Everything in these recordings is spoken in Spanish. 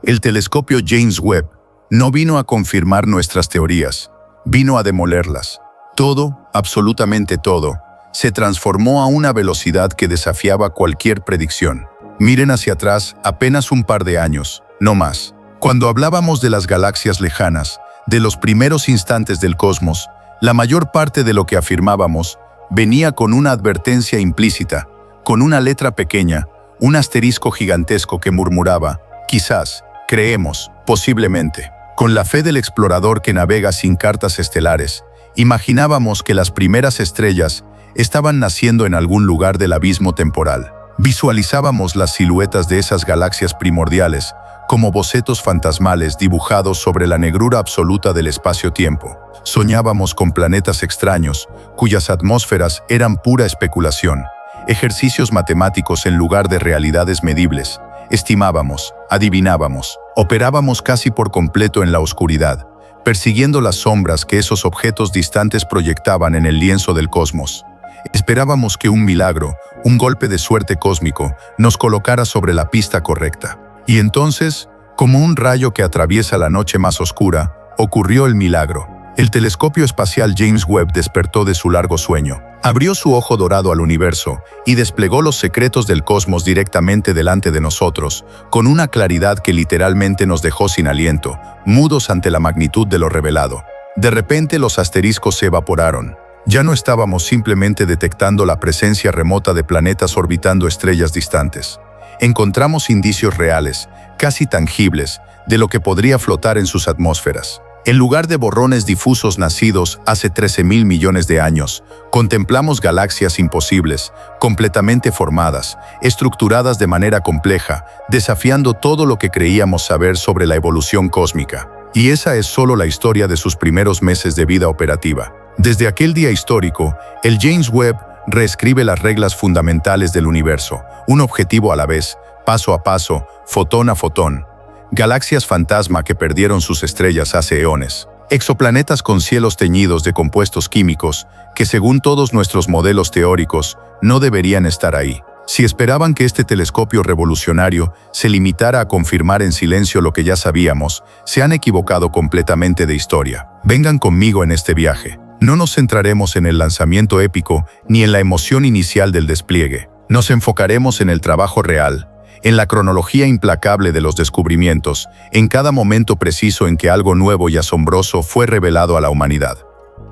El telescopio James Webb no vino a confirmar nuestras teorías, vino a demolerlas. Todo, absolutamente todo, se transformó a una velocidad que desafiaba cualquier predicción. Miren hacia atrás apenas un par de años, no más. Cuando hablábamos de las galaxias lejanas, de los primeros instantes del cosmos, la mayor parte de lo que afirmábamos venía con una advertencia implícita, con una letra pequeña, un asterisco gigantesco que murmuraba, quizás, creemos, posiblemente. Con la fe del explorador que navega sin cartas estelares, imaginábamos que las primeras estrellas estaban naciendo en algún lugar del abismo temporal. Visualizábamos las siluetas de esas galaxias primordiales como bocetos fantasmales dibujados sobre la negrura absoluta del espacio-tiempo. Soñábamos con planetas extraños, cuyas atmósferas eran pura especulación, ejercicios matemáticos en lugar de realidades medibles. Estimábamos, adivinábamos, operábamos casi por completo en la oscuridad, persiguiendo las sombras que esos objetos distantes proyectaban en el lienzo del cosmos. Esperábamos que un milagro, un golpe de suerte cósmico, nos colocara sobre la pista correcta. Y entonces, como un rayo que atraviesa la noche más oscura, ocurrió el milagro. El telescopio espacial James Webb despertó de su largo sueño. Abrió su ojo dorado al universo y desplegó los secretos del cosmos directamente delante de nosotros, con una claridad que literalmente nos dejó sin aliento, mudos ante la magnitud de lo revelado. De repente los asteriscos se evaporaron. Ya no estábamos simplemente detectando la presencia remota de planetas orbitando estrellas distantes. Encontramos indicios reales, casi tangibles, de lo que podría flotar en sus atmósferas. En lugar de borrones difusos nacidos hace 13.000 millones de años, contemplamos galaxias imposibles, completamente formadas, estructuradas de manera compleja, desafiando todo lo que creíamos saber sobre la evolución cósmica. Y esa es solo la historia de sus primeros meses de vida operativa. Desde aquel día histórico, el James Webb reescribe las reglas fundamentales del universo, un objetivo a la vez, paso a paso, fotón a fotón. Galaxias fantasma que perdieron sus estrellas hace eones. Exoplanetas con cielos teñidos de compuestos químicos que, según todos nuestros modelos teóricos, no deberían estar ahí. Si esperaban que este telescopio revolucionario se limitara a confirmar en silencio lo que ya sabíamos, se han equivocado completamente de historia. Vengan conmigo en este viaje. No nos centraremos en el lanzamiento épico ni en la emoción inicial del despliegue. Nos enfocaremos en el trabajo real, en la cronología implacable de los descubrimientos, en cada momento preciso en que algo nuevo y asombroso fue revelado a la humanidad.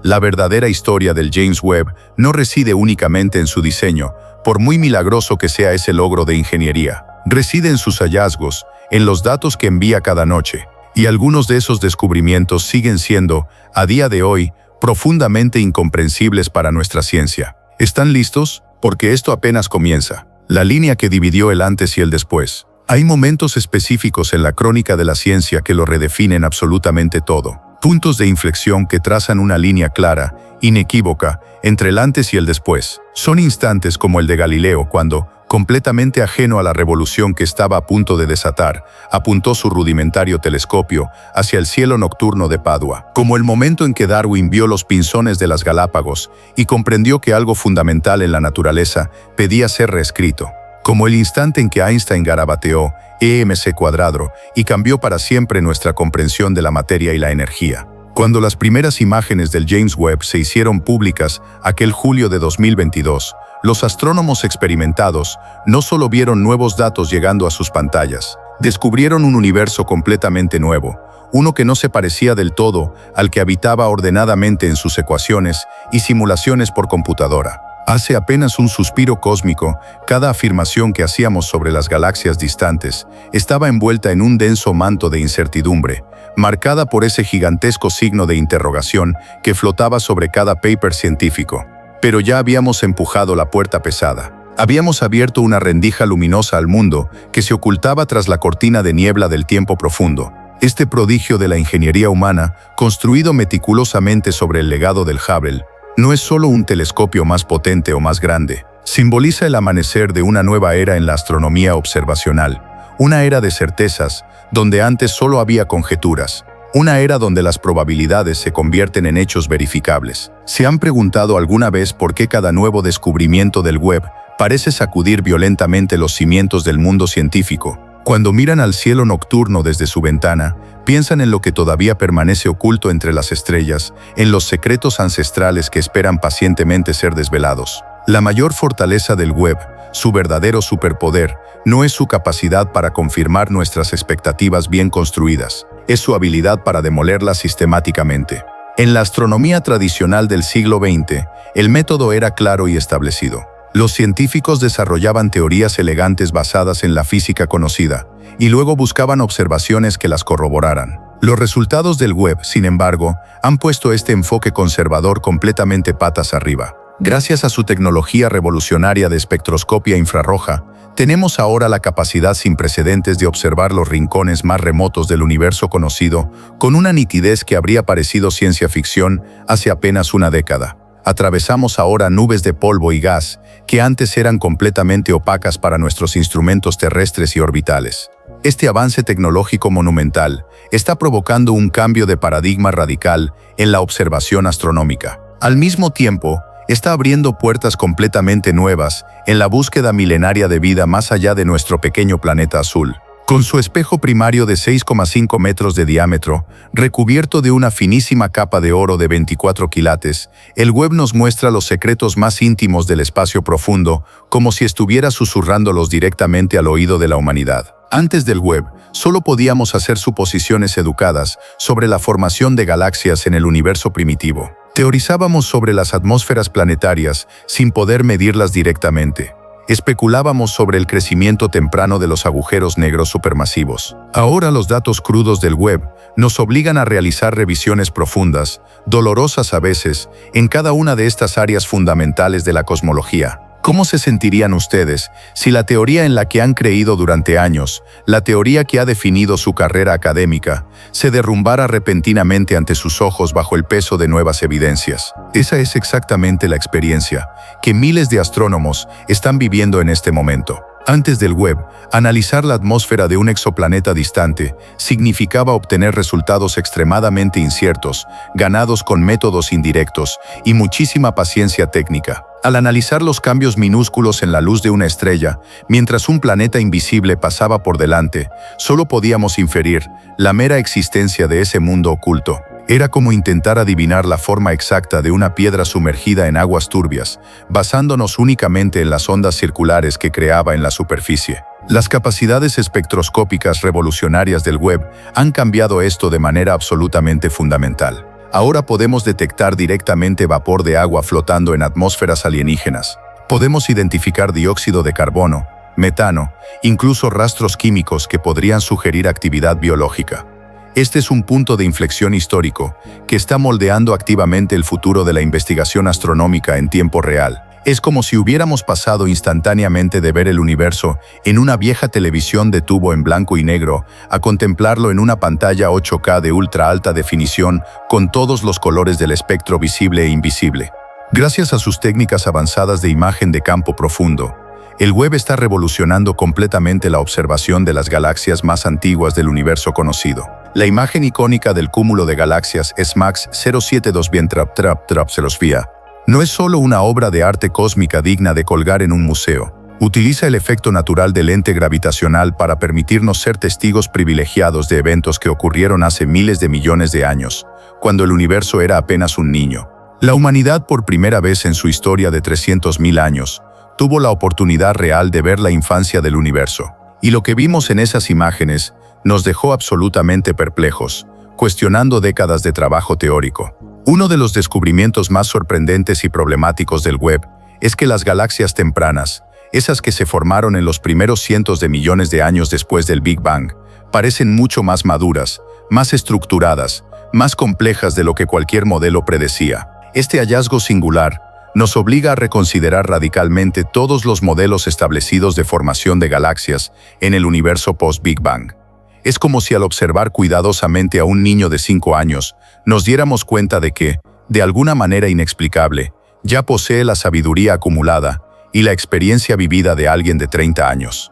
La verdadera historia del James Webb no reside únicamente en su diseño, por muy milagroso que sea ese logro de ingeniería. Reside en sus hallazgos, en los datos que envía cada noche, y algunos de esos descubrimientos siguen siendo, a día de hoy, profundamente incomprensibles para nuestra ciencia. ¿Están listos? Porque esto apenas comienza. La línea que dividió el antes y el después. Hay momentos específicos en la crónica de la ciencia que lo redefinen absolutamente todo. Puntos de inflexión que trazan una línea clara, inequívoca, entre el antes y el después. Son instantes como el de Galileo cuando, completamente ajeno a la revolución que estaba a punto de desatar, apuntó su rudimentario telescopio hacia el cielo nocturno de Padua. Como el momento en que Darwin vio los pinzones de las Galápagos y comprendió que algo fundamental en la naturaleza pedía ser reescrito. Como el instante en que Einstein garabateó EmC² y cambió para siempre nuestra comprensión de la materia y la energía. Cuando las primeras imágenes del James Webb se hicieron públicas aquel julio de 2022, los astrónomos experimentados no solo vieron nuevos datos llegando a sus pantallas, descubrieron un universo completamente nuevo, uno que no se parecía del todo al que habitaba ordenadamente en sus ecuaciones y simulaciones por computadora. Hace apenas un suspiro cósmico, cada afirmación que hacíamos sobre las galaxias distantes estaba envuelta en un denso manto de incertidumbre, marcada por ese gigantesco signo de interrogación que flotaba sobre cada paper científico. Pero ya habíamos empujado la puerta pesada. Habíamos abierto una rendija luminosa al mundo que se ocultaba tras la cortina de niebla del tiempo profundo. Este prodigio de la ingeniería humana, construido meticulosamente sobre el legado del Hubble, no es solo un telescopio más potente o más grande. Simboliza el amanecer de una nueva era en la astronomía observacional, una era de certezas, donde antes solo había conjeturas, una era donde las probabilidades se convierten en hechos verificables. ¿Se han preguntado alguna vez por qué cada nuevo descubrimiento del Webb parece sacudir violentamente los cimientos del mundo científico? Cuando miran al cielo nocturno desde su ventana, piensan en lo que todavía permanece oculto entre las estrellas, en los secretos ancestrales que esperan pacientemente ser desvelados. La mayor fortaleza del web, su verdadero superpoder, no es su capacidad para confirmar nuestras expectativas bien construidas, es su habilidad para demolerlas sistemáticamente. En la astronomía tradicional del siglo XX, el método era claro y establecido. Los científicos desarrollaban teorías elegantes basadas en la física conocida, y luego buscaban observaciones que las corroboraran. Los resultados del web, sin embargo, han puesto este enfoque conservador completamente patas arriba. Gracias a su tecnología revolucionaria de espectroscopia infrarroja, tenemos ahora la capacidad sin precedentes de observar los rincones más remotos del universo conocido con una nitidez que habría parecido ciencia ficción hace apenas una década. Atravesamos ahora nubes de polvo y gas que antes eran completamente opacas para nuestros instrumentos terrestres y orbitales. Este avance tecnológico monumental está provocando un cambio de paradigma radical en la observación astronómica. Al mismo tiempo, está abriendo puertas completamente nuevas en la búsqueda milenaria de vida más allá de nuestro pequeño planeta azul. Con su espejo primario de 6,5 metros de diámetro, recubierto de una finísima capa de oro de 24 quilates, el web nos muestra los secretos más íntimos del espacio profundo, como si estuviera susurrándolos directamente al oído de la humanidad. Antes del web, solo podíamos hacer suposiciones educadas sobre la formación de galaxias en el universo primitivo. Teorizábamos sobre las atmósferas planetarias sin poder medirlas directamente. Especulábamos sobre el crecimiento temprano de los agujeros negros supermasivos. Ahora los datos crudos del web nos obligan a realizar revisiones profundas, dolorosas a veces, en cada una de estas áreas fundamentales de la cosmología. ¿Cómo se sentirían ustedes si la teoría en la que han creído durante años, la teoría que ha definido su carrera académica, se derrumbara repentinamente ante sus ojos bajo el peso de nuevas evidencias? Esa es exactamente la experiencia que miles de astrónomos están viviendo en este momento. Antes del web, analizar la atmósfera de un exoplaneta distante significaba obtener resultados extremadamente inciertos, ganados con métodos indirectos y muchísima paciencia técnica. Al analizar los cambios minúsculos en la luz de una estrella, mientras un planeta invisible pasaba por delante, solo podíamos inferir la mera existencia de ese mundo oculto. Era como intentar adivinar la forma exacta de una piedra sumergida en aguas turbias, basándonos únicamente en las ondas circulares que creaba en la superficie. Las capacidades espectroscópicas revolucionarias del web han cambiado esto de manera absolutamente fundamental. Ahora podemos detectar directamente vapor de agua flotando en atmósferas alienígenas. Podemos identificar dióxido de carbono, metano, incluso rastros químicos que podrían sugerir actividad biológica. Este es un punto de inflexión histórico que está moldeando activamente el futuro de la investigación astronómica en tiempo real. Es como si hubiéramos pasado instantáneamente de ver el universo en una vieja televisión de tubo en blanco y negro a contemplarlo en una pantalla 8K de ultra alta definición con todos los colores del espectro visible e invisible. Gracias a sus técnicas avanzadas de imagen de campo profundo, el web está revolucionando completamente la observación de las galaxias más antiguas del universo conocido. La imagen icónica del cúmulo de galaxias SMACS 072 Bientrap-Trap-Trap-Celosfía no es solo una obra de arte cósmica digna de colgar en un museo. Utiliza el efecto natural del lente gravitacional para permitirnos ser testigos privilegiados de eventos que ocurrieron hace miles de millones de años, cuando el universo era apenas un niño. La humanidad, por primera vez en su historia de 300.000 años, tuvo la oportunidad real de ver la infancia del universo. Y lo que vimos en esas imágenes nos dejó absolutamente perplejos, cuestionando décadas de trabajo teórico. Uno de los descubrimientos más sorprendentes y problemáticos del web es que las galaxias tempranas, esas que se formaron en los primeros cientos de millones de años después del Big Bang, parecen mucho más maduras, más estructuradas, más complejas de lo que cualquier modelo predecía. Este hallazgo singular nos obliga a reconsiderar radicalmente todos los modelos establecidos de formación de galaxias en el universo post-Big Bang. Es como si al observar cuidadosamente a un niño de 5 años, nos diéramos cuenta de que, de alguna manera inexplicable, ya posee la sabiduría acumulada y la experiencia vivida de alguien de 30 años.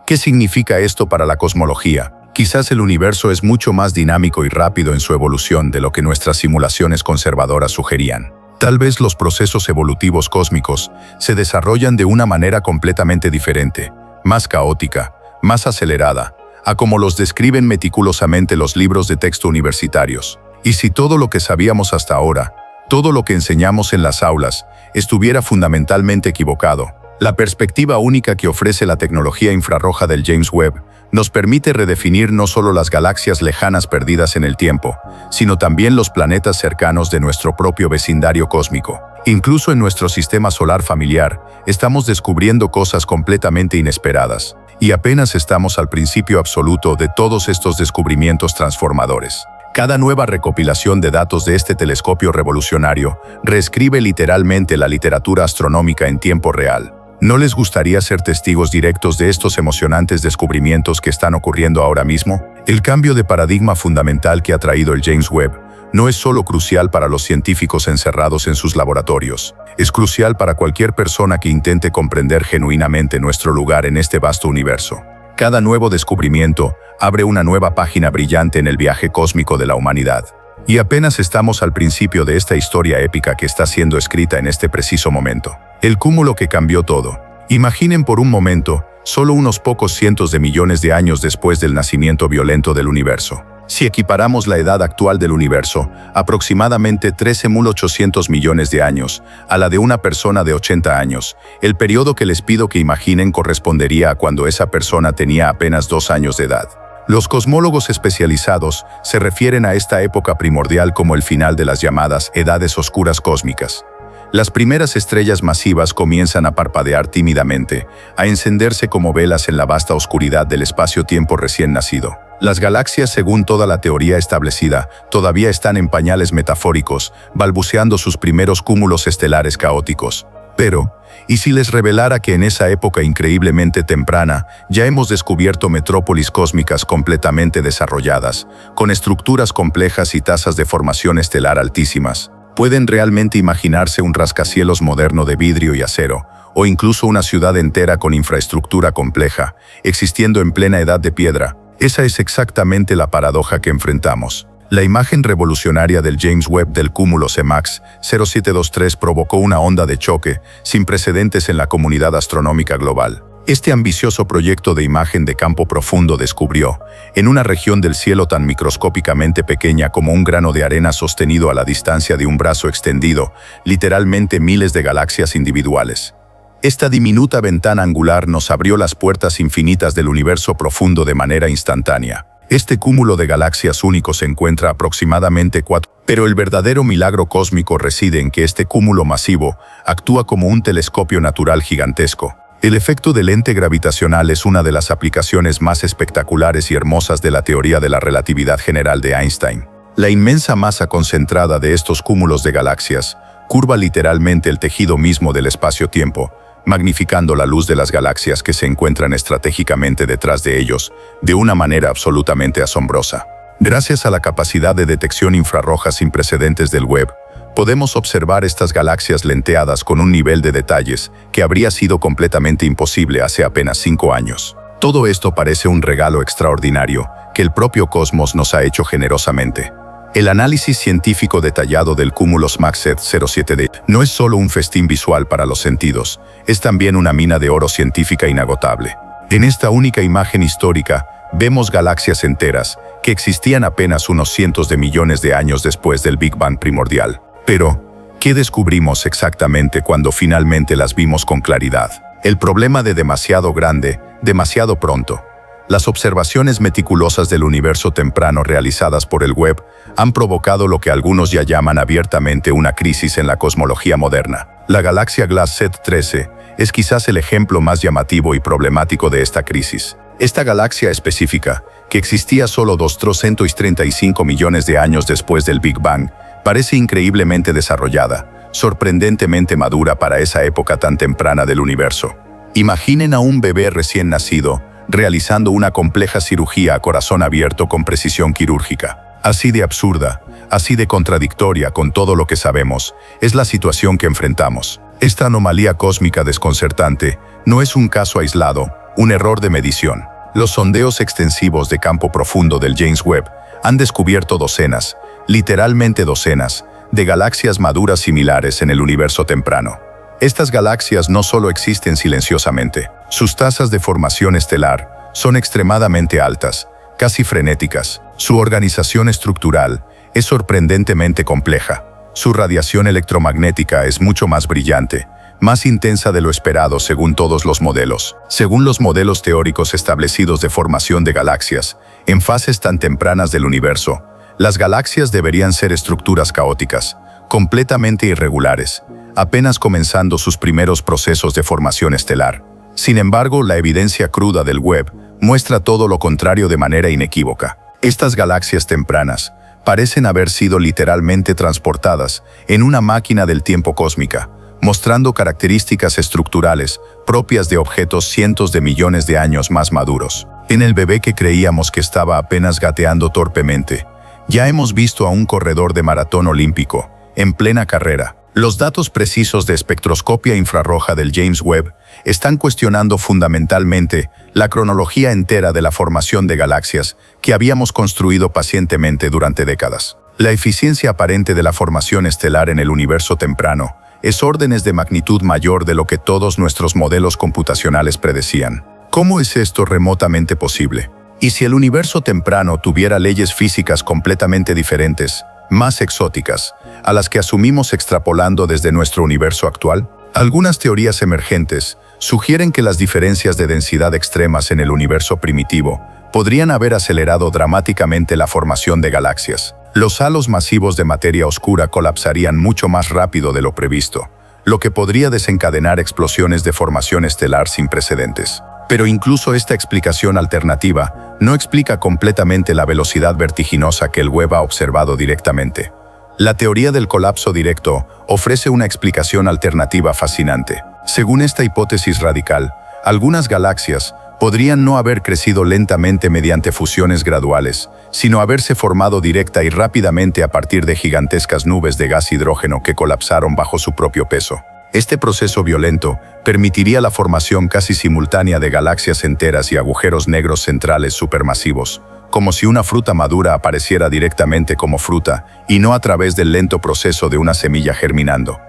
¿Qué significa esto para la cosmología? Quizás el universo es mucho más dinámico y rápido en su evolución de lo que nuestras simulaciones conservadoras sugerían. Tal vez los procesos evolutivos cósmicos se desarrollan de una manera completamente diferente, más caótica, más acelerada, a como los describen meticulosamente los libros de texto universitarios. Y si todo lo que sabíamos hasta ahora, todo lo que enseñamos en las aulas, estuviera fundamentalmente equivocado, la perspectiva única que ofrece la tecnología infrarroja del James Webb nos permite redefinir no solo las galaxias lejanas perdidas en el tiempo, sino también los planetas cercanos de nuestro propio vecindario cósmico. Incluso en nuestro sistema solar familiar, estamos descubriendo cosas completamente inesperadas, y apenas estamos al principio absoluto de todos estos descubrimientos transformadores. Cada nueva recopilación de datos de este telescopio revolucionario reescribe literalmente la literatura astronómica en tiempo real. ¿No les gustaría ser testigos directos de estos emocionantes descubrimientos que están ocurriendo ahora mismo? El cambio de paradigma fundamental que ha traído el James Webb no es solo crucial para los científicos encerrados en sus laboratorios, es crucial para cualquier persona que intente comprender genuinamente nuestro lugar en este vasto universo. Cada nuevo descubrimiento abre una nueva página brillante en el viaje cósmico de la humanidad. Y apenas estamos al principio de esta historia épica que está siendo escrita en este preciso momento. El cúmulo que cambió todo. Imaginen por un momento, solo unos pocos cientos de millones de años después del nacimiento violento del universo. Si equiparamos la edad actual del universo, aproximadamente 13.800 millones de años, a la de una persona de 80 años, el periodo que les pido que imaginen correspondería a cuando esa persona tenía apenas 2 años de edad. Los cosmólogos especializados se refieren a esta época primordial como el final de las llamadas edades oscuras cósmicas. Las primeras estrellas masivas comienzan a parpadear tímidamente, a encenderse como velas en la vasta oscuridad del espacio-tiempo recién nacido. Las galaxias, según toda la teoría establecida, todavía están en pañales metafóricos, balbuceando sus primeros cúmulos estelares caóticos. Pero, ¿y si les revelara que en esa época increíblemente temprana ya hemos descubierto metrópolis cósmicas completamente desarrolladas, con estructuras complejas y tasas de formación estelar altísimas? ¿Pueden realmente imaginarse un rascacielos moderno de vidrio y acero, o incluso una ciudad entera con infraestructura compleja, existiendo en plena edad de piedra? Esa es exactamente la paradoja que enfrentamos. La imagen revolucionaria del James Webb del cúmulo CEMAX 0723 provocó una onda de choque sin precedentes en la comunidad astronómica global. Este ambicioso proyecto de imagen de campo profundo descubrió, en una región del cielo tan microscópicamente pequeña como un grano de arena sostenido a la distancia de un brazo extendido, literalmente miles de galaxias individuales. Esta diminuta ventana angular nos abrió las puertas infinitas del universo profundo de manera instantánea. Este cúmulo de galaxias único se encuentra aproximadamente 4, pero el verdadero milagro cósmico reside en que este cúmulo masivo actúa como un telescopio natural gigantesco. El efecto del lente gravitacional es una de las aplicaciones más espectaculares y hermosas de la teoría de la relatividad general de Einstein. La inmensa masa concentrada de estos cúmulos de galaxias curva literalmente el tejido mismo del espacio-tiempo, magnificando la luz de las galaxias que se encuentran estratégicamente detrás de ellos de una manera absolutamente asombrosa. Gracias a la capacidad de detección infrarroja sin precedentes del Webb, podemos observar estas galaxias lenteadas con un nivel de detalles que habría sido completamente imposible hace apenas 5 años. Todo esto parece un regalo extraordinario que el propio cosmos nos ha hecho generosamente. El análisis científico detallado del cúmulo CEMAX 07D no es solo un festín visual para los sentidos, es también una mina de oro científica inagotable. En esta única imagen histórica, vemos galaxias enteras que existían apenas unos cientos de millones de años después del Big Bang primordial. Pero, ¿qué descubrimos exactamente cuando finalmente las vimos con claridad? El problema de demasiado grande, demasiado pronto. Las observaciones meticulosas del universo temprano realizadas por el Webb han provocado lo que algunos ya llaman abiertamente una crisis en la cosmología moderna. La galaxia Glass Z13 es quizás el ejemplo más llamativo y problemático de esta crisis. Esta galaxia específica, que existía solo 235 millones de años después del Big Bang, parece increíblemente desarrollada, sorprendentemente madura para esa época tan temprana del universo. Imaginen a un bebé recién nacido realizando una compleja cirugía a corazón abierto con precisión quirúrgica. Así de absurda, así de contradictoria con todo lo que sabemos, es la situación que enfrentamos. Esta anomalía cósmica desconcertante no es un caso aislado, un error de medición. Los sondeos extensivos de campo profundo del James Webb han descubierto docenas, literalmente docenas, de galaxias maduras similares en el universo temprano. Estas galaxias no solo existen silenciosamente, sus tasas de formación estelar son extremadamente altas, casi frenéticas. Su organización estructural es sorprendentemente compleja. Su radiación electromagnética es mucho más brillante, más intensa de lo esperado según todos los modelos. Según los modelos teóricos establecidos de formación de galaxias, en fases tan tempranas del universo, las galaxias deberían ser estructuras caóticas, completamente irregulares, apenas comenzando sus primeros procesos de formación estelar. Sin embargo, la evidencia cruda del Webb muestra todo lo contrario de manera inequívoca. Estas galaxias tempranas parecen haber sido literalmente transportadas en una máquina del tiempo cósmica, mostrando características estructurales propias de objetos cientos de millones de años más maduros. En el bebé que creíamos que estaba apenas gateando torpemente, ya hemos visto a un corredor de maratón olímpico, en plena carrera. Los datos precisos de espectroscopia infrarroja del James Webb están cuestionando fundamentalmente la cronología entera de la formación de galaxias que habíamos construido pacientemente durante décadas. La eficiencia aparente de la formación estelar en el universo temprano es órdenes de magnitud mayor de lo que todos nuestros modelos computacionales predecían. ¿Cómo es esto remotamente posible? ¿Y si el universo temprano tuviera leyes físicas completamente diferentes, más exóticas, a las que asumimos extrapolando desde nuestro universo actual? Algunas teorías emergentes sugieren que las diferencias de densidad extremas en el universo primitivo podrían haber acelerado dramáticamente la formación de galaxias. Los halos masivos de materia oscura colapsarían mucho más rápido de lo previsto, lo que podría desencadenar explosiones de formación estelar sin precedentes. Pero incluso esta explicación alternativa no explica completamente la velocidad vertiginosa que el Webb ha observado directamente. La teoría del colapso directo ofrece una explicación alternativa fascinante. Según esta hipótesis radical, algunas galaxias podrían no haber crecido lentamente mediante fusiones graduales, sino haberse formado directa y rápidamente a partir de gigantescas nubes de gas hidrógeno que colapsaron bajo su propio peso. Este proceso violento permitiría la formación casi simultánea de galaxias enteras y agujeros negros centrales supermasivos, como si una fruta madura apareciera directamente como fruta y no a través del lento proceso de una semilla germinando.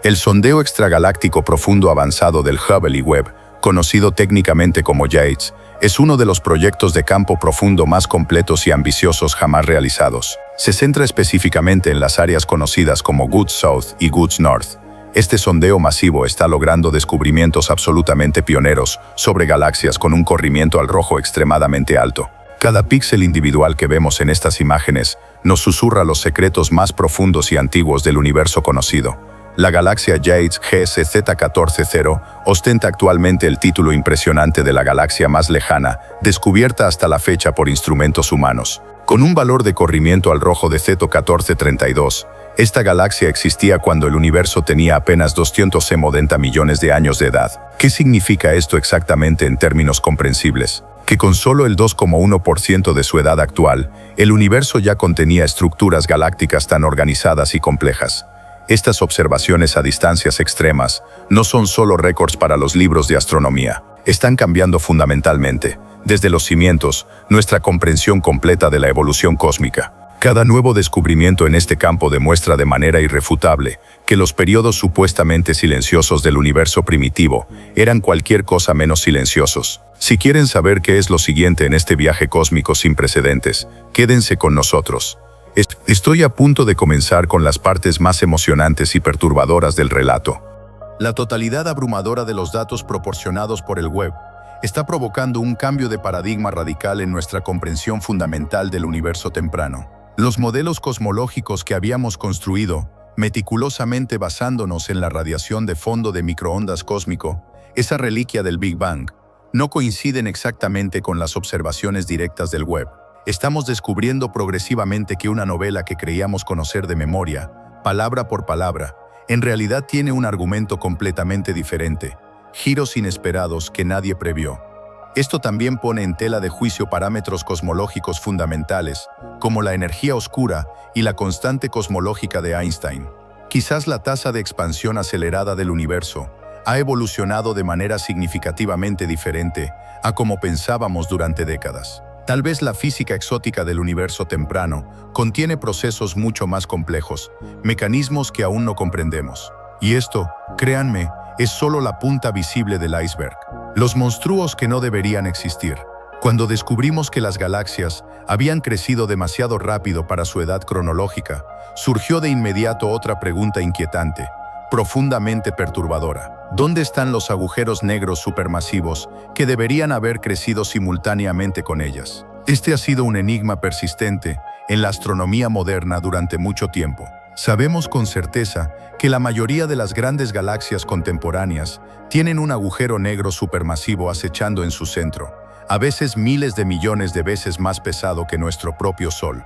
El sondeo extragaláctico profundo avanzado del Hubble Webb, conocido técnicamente como JAIDS, es uno de los proyectos de campo profundo más completos y ambiciosos jamás realizados. Se centra específicamente en las áreas conocidas como Good South y Good North. Este sondeo masivo está logrando descubrimientos absolutamente pioneros sobre galaxias con un corrimiento al rojo extremadamente alto. Cada píxel individual que vemos en estas imágenes nos susurra los secretos más profundos y antiguos del universo conocido. La galaxia JAIDS GSZ-14-0 ostenta actualmente el título impresionante de la galaxia más lejana, descubierta hasta la fecha por instrumentos humanos. Con un valor de corrimiento al rojo de Z1432, esta galaxia existía cuando el universo tenía apenas 270 millones de años de edad. ¿Qué significa esto exactamente en términos comprensibles? Que con solo el 2,1% de su edad actual, el universo ya contenía estructuras galácticas tan organizadas y complejas. Estas observaciones a distancias extremas no son solo récords para los libros de astronomía. Están cambiando fundamentalmente, desde los cimientos, nuestra comprensión completa de la evolución cósmica. Cada nuevo descubrimiento en este campo demuestra de manera irrefutable que los periodos supuestamente silenciosos del universo primitivo eran cualquier cosa menos silenciosos. Si quieren saber qué es lo siguiente en este viaje cósmico sin precedentes, quédense con nosotros. Estoy a punto de comenzar con las partes más emocionantes y perturbadoras del relato. La totalidad abrumadora de los datos proporcionados por el Webb está provocando un cambio de paradigma radical en nuestra comprensión fundamental del universo temprano. Los modelos cosmológicos que habíamos construido, meticulosamente basándonos en la radiación de fondo de microondas cósmico, esa reliquia del Big Bang, no coinciden exactamente con las observaciones directas del Webb. Estamos descubriendo progresivamente que una novela que creíamos conocer de memoria, palabra por palabra, en realidad tiene un argumento completamente diferente, giros inesperados que nadie previó. Esto también pone en tela de juicio parámetros cosmológicos fundamentales, como la energía oscura y la constante cosmológica de Einstein. Quizás la tasa de expansión acelerada del universo ha evolucionado de manera significativamente diferente a como pensábamos durante décadas. Tal vez la física exótica del universo temprano contiene procesos mucho más complejos, mecanismos que aún no comprendemos. Y esto, créanme, es solo la punta visible del iceberg. Los monstruos que no deberían existir. Cuando descubrimos que las galaxias habían crecido demasiado rápido para su edad cronológica, surgió de inmediato otra pregunta inquietante, profundamente perturbadora. ¿Dónde están los agujeros negros supermasivos que deberían haber crecido simultáneamente con ellas? Este ha sido un enigma persistente en la astronomía moderna durante mucho tiempo. Sabemos con certeza que la mayoría de las grandes galaxias contemporáneas tienen un agujero negro supermasivo acechando en su centro, a veces miles de millones de veces más pesado que nuestro propio Sol.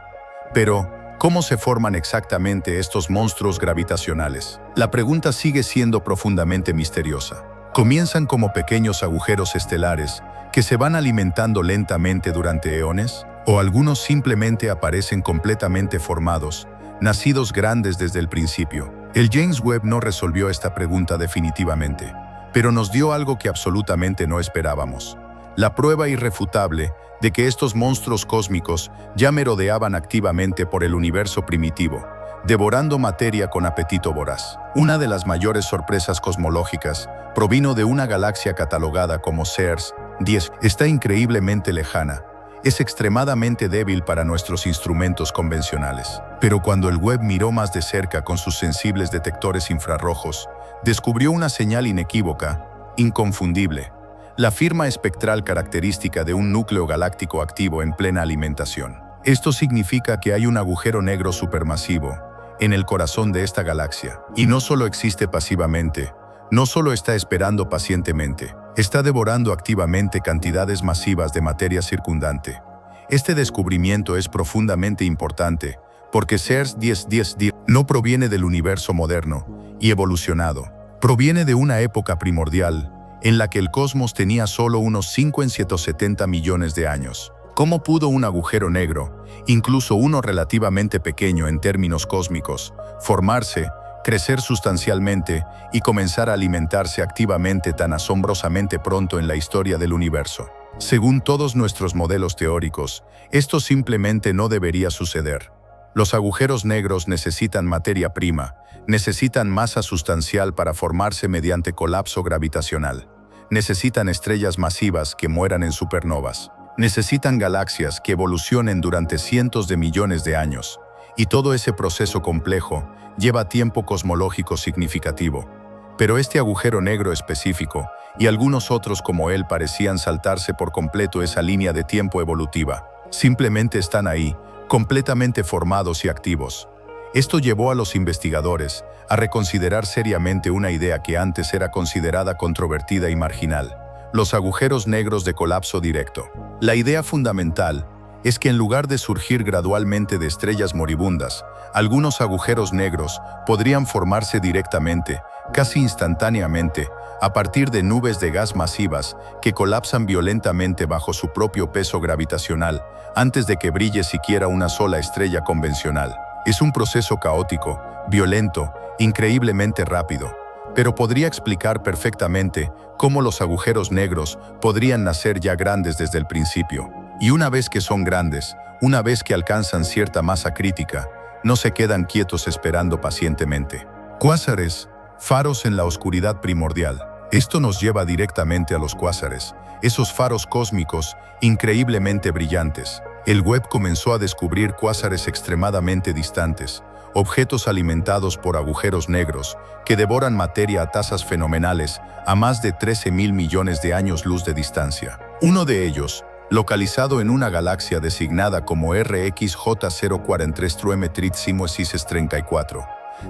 Pero, ¿cómo se forman exactamente estos monstruos gravitacionales? La pregunta sigue siendo profundamente misteriosa. ¿Comienzan como pequeños agujeros estelares que se van alimentando lentamente durante eones? ¿O algunos simplemente aparecen completamente formados, nacidos grandes desde el principio? El James Webb no resolvió esta pregunta definitivamente, pero nos dio algo que absolutamente no esperábamos: la prueba irrefutable de que estos monstruos cósmicos ya merodeaban activamente por el universo primitivo, devorando materia con apetito voraz. Una de las mayores sorpresas cosmológicas provino de una galaxia catalogada como CERS 10. Está increíblemente lejana. Es extremadamente débil para nuestros instrumentos convencionales. Pero cuando el Webb miró más de cerca con sus sensibles detectores infrarrojos, descubrió una señal inequívoca, inconfundible: la firma espectral característica de un núcleo galáctico activo en plena alimentación. Esto significa que hay un agujero negro supermasivo en el corazón de esta galaxia. Y no solo existe pasivamente, no solo está esperando pacientemente, está devorando activamente cantidades masivas de materia circundante. Este descubrimiento es profundamente importante porque CERS 1010 no proviene del universo moderno y evolucionado. Proviene de una época primordial en la que el cosmos tenía solo unos 5 en 170 millones de años. ¿Cómo pudo un agujero negro, incluso uno relativamente pequeño en términos cósmicos, formarse, crecer sustancialmente y comenzar a alimentarse activamente tan asombrosamente pronto en la historia del universo? Según todos nuestros modelos teóricos, esto simplemente no debería suceder. Los agujeros negros necesitan materia prima, necesitan masa sustancial para formarse mediante colapso gravitacional. Necesitan estrellas masivas que mueran en supernovas. Necesitan galaxias que evolucionen durante cientos de millones de años. Y todo ese proceso complejo lleva tiempo cosmológico significativo. Pero este agujero negro específico, y algunos otros como él, parecían saltarse por completo esa línea de tiempo evolutiva. Simplemente están ahí, completamente formados y activos. Esto llevó a los investigadores a reconsiderar seriamente una idea que antes era considerada controvertida y marginal: los agujeros negros de colapso directo. La idea fundamental es que en lugar de surgir gradualmente de estrellas moribundas, algunos agujeros negros podrían formarse directamente, casi instantáneamente, a partir de nubes de gas masivas que colapsan violentamente bajo su propio peso gravitacional antes de que brille siquiera una sola estrella convencional. Es un proceso caótico, violento, increíblemente rápido, pero podría explicar perfectamente cómo los agujeros negros podrían nacer ya grandes desde el principio. Y una vez que son grandes, una vez que alcanzan cierta masa crítica, no se quedan quietos esperando pacientemente. Cuásares, faros en la oscuridad primordial. Esto nos lleva directamente a los cuásares, esos faros cósmicos increíblemente brillantes. El Webb comenzó a descubrir cuásares extremadamente distantes, objetos alimentados por agujeros negros que devoran materia a tasas fenomenales a más de 13.000 millones de años luz de distancia. Uno de ellos, localizado en una galaxia designada como RxJ043 Truemetrit Simoesis 34,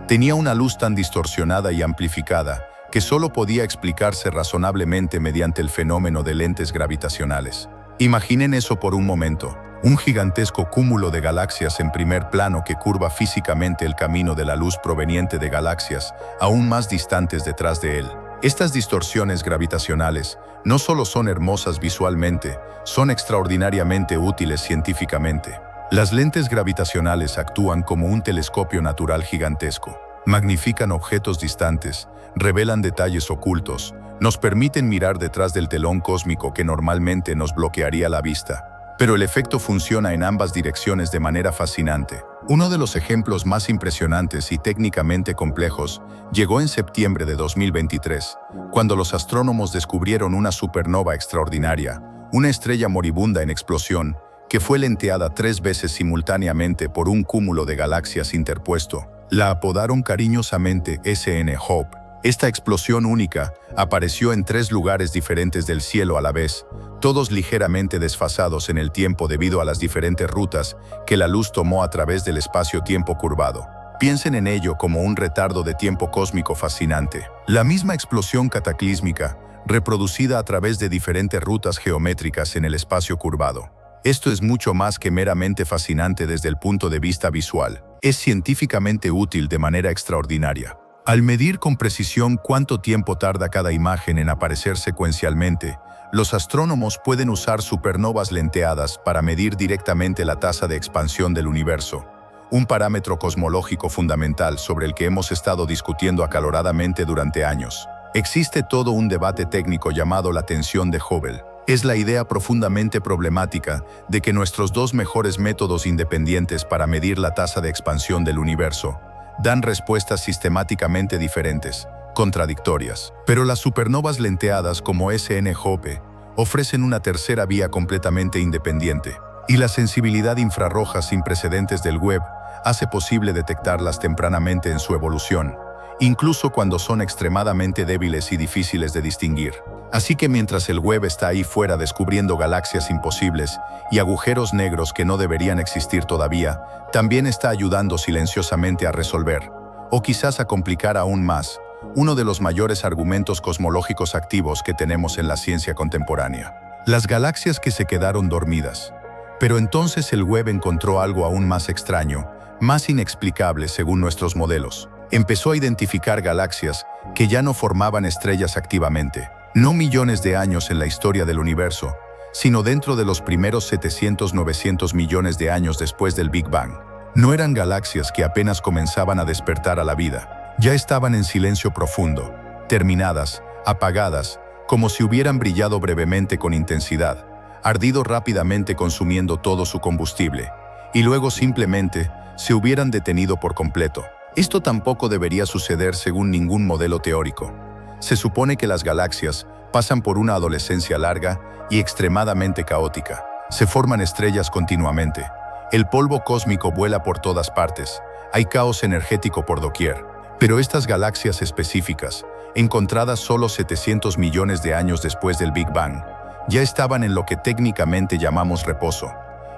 tenía una luz tan distorsionada y amplificada que solo podía explicarse razonablemente mediante el fenómeno de lentes gravitacionales. Imaginen eso por un momento: un gigantesco cúmulo de galaxias en primer plano que curva físicamente el camino de la luz proveniente de galaxias aún más distantes detrás de él. Estas distorsiones gravitacionales no solo son hermosas visualmente, son extraordinariamente útiles científicamente. Las lentes gravitacionales actúan como un telescopio natural gigantesco. Magnifican objetos distantes, revelan detalles ocultos, nos permiten mirar detrás del telón cósmico que normalmente nos bloquearía la vista. Pero el efecto funciona en ambas direcciones de manera fascinante. Uno de los ejemplos más impresionantes y técnicamente complejos llegó en septiembre de 2023, cuando los astrónomos descubrieron una supernova extraordinaria, una estrella moribunda en explosión que fue lenteada 3 veces simultáneamente por un cúmulo de galaxias interpuesto. La apodaron cariñosamente SN Hope. Esta explosión única apareció en 3 lugares diferentes del cielo a la vez, todos ligeramente desfasados en el tiempo debido a las diferentes rutas que la luz tomó a través del espacio-tiempo curvado. Piensen en ello como un retardo de tiempo cósmico fascinante. La misma explosión cataclísmica, reproducida a través de diferentes rutas geométricas en el espacio curvado. Esto es mucho más que meramente fascinante desde el punto de vista visual. Es científicamente útil de manera extraordinaria. Al medir con precisión cuánto tiempo tarda cada imagen en aparecer secuencialmente, los astrónomos pueden usar supernovas lenteadas para medir directamente la tasa de expansión del universo, un parámetro cosmológico fundamental sobre el que hemos estado discutiendo acaloradamente durante años. Existe todo un debate técnico llamado la tensión de Hubble. Es la idea profundamente problemática de que nuestros 2 mejores métodos independientes para medir la tasa de expansión del universo dan respuestas sistemáticamente diferentes, contradictorias. Pero las supernovas lenteadas como SN Hope ofrecen una tercera vía completamente independiente, y la sensibilidad infrarroja sin precedentes del web hace posible detectarlas tempranamente en su evolución, incluso cuando son extremadamente débiles y difíciles de distinguir. Así que mientras el web está ahí fuera descubriendo galaxias imposibles y agujeros negros que no deberían existir todavía, también está ayudando silenciosamente a resolver, o quizás a complicar aún más, uno de los mayores argumentos cosmológicos activos que tenemos en la ciencia contemporánea: las galaxias que se quedaron dormidas. Pero entonces el web encontró algo aún más extraño, más inexplicable según nuestros modelos. Empezó a identificar galaxias que ya no formaban estrellas activamente, no millones de años en la historia del universo, sino dentro de los primeros 700-900 millones de años después del Big Bang. No eran galaxias que apenas comenzaban a despertar a la vida, ya estaban en silencio profundo, terminadas, apagadas, como si hubieran brillado brevemente con intensidad, ardido rápidamente consumiendo todo su combustible, y luego simplemente se hubieran detenido por completo. Esto tampoco debería suceder según ningún modelo teórico. Se supone que las galaxias pasan por una adolescencia larga y extremadamente caótica. Se forman estrellas continuamente. El polvo cósmico vuela por todas partes. Hay caos energético por doquier. Pero estas galaxias específicas, encontradas solo 700 millones de años después del Big Bang, ya estaban en lo que técnicamente llamamos reposo.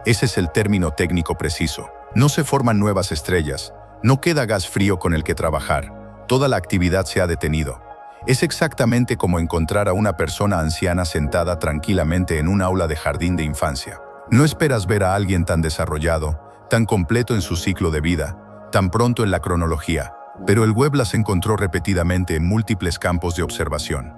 Ese es el término técnico preciso. No se forman nuevas estrellas. No queda gas frío con el que trabajar. Toda la actividad se ha detenido. Es exactamente como encontrar a una persona anciana sentada tranquilamente en un aula de jardín de infancia. No esperas ver a alguien tan desarrollado, tan completo en su ciclo de vida, tan pronto en la cronología, pero el web las encontró repetidamente en múltiples campos de observación.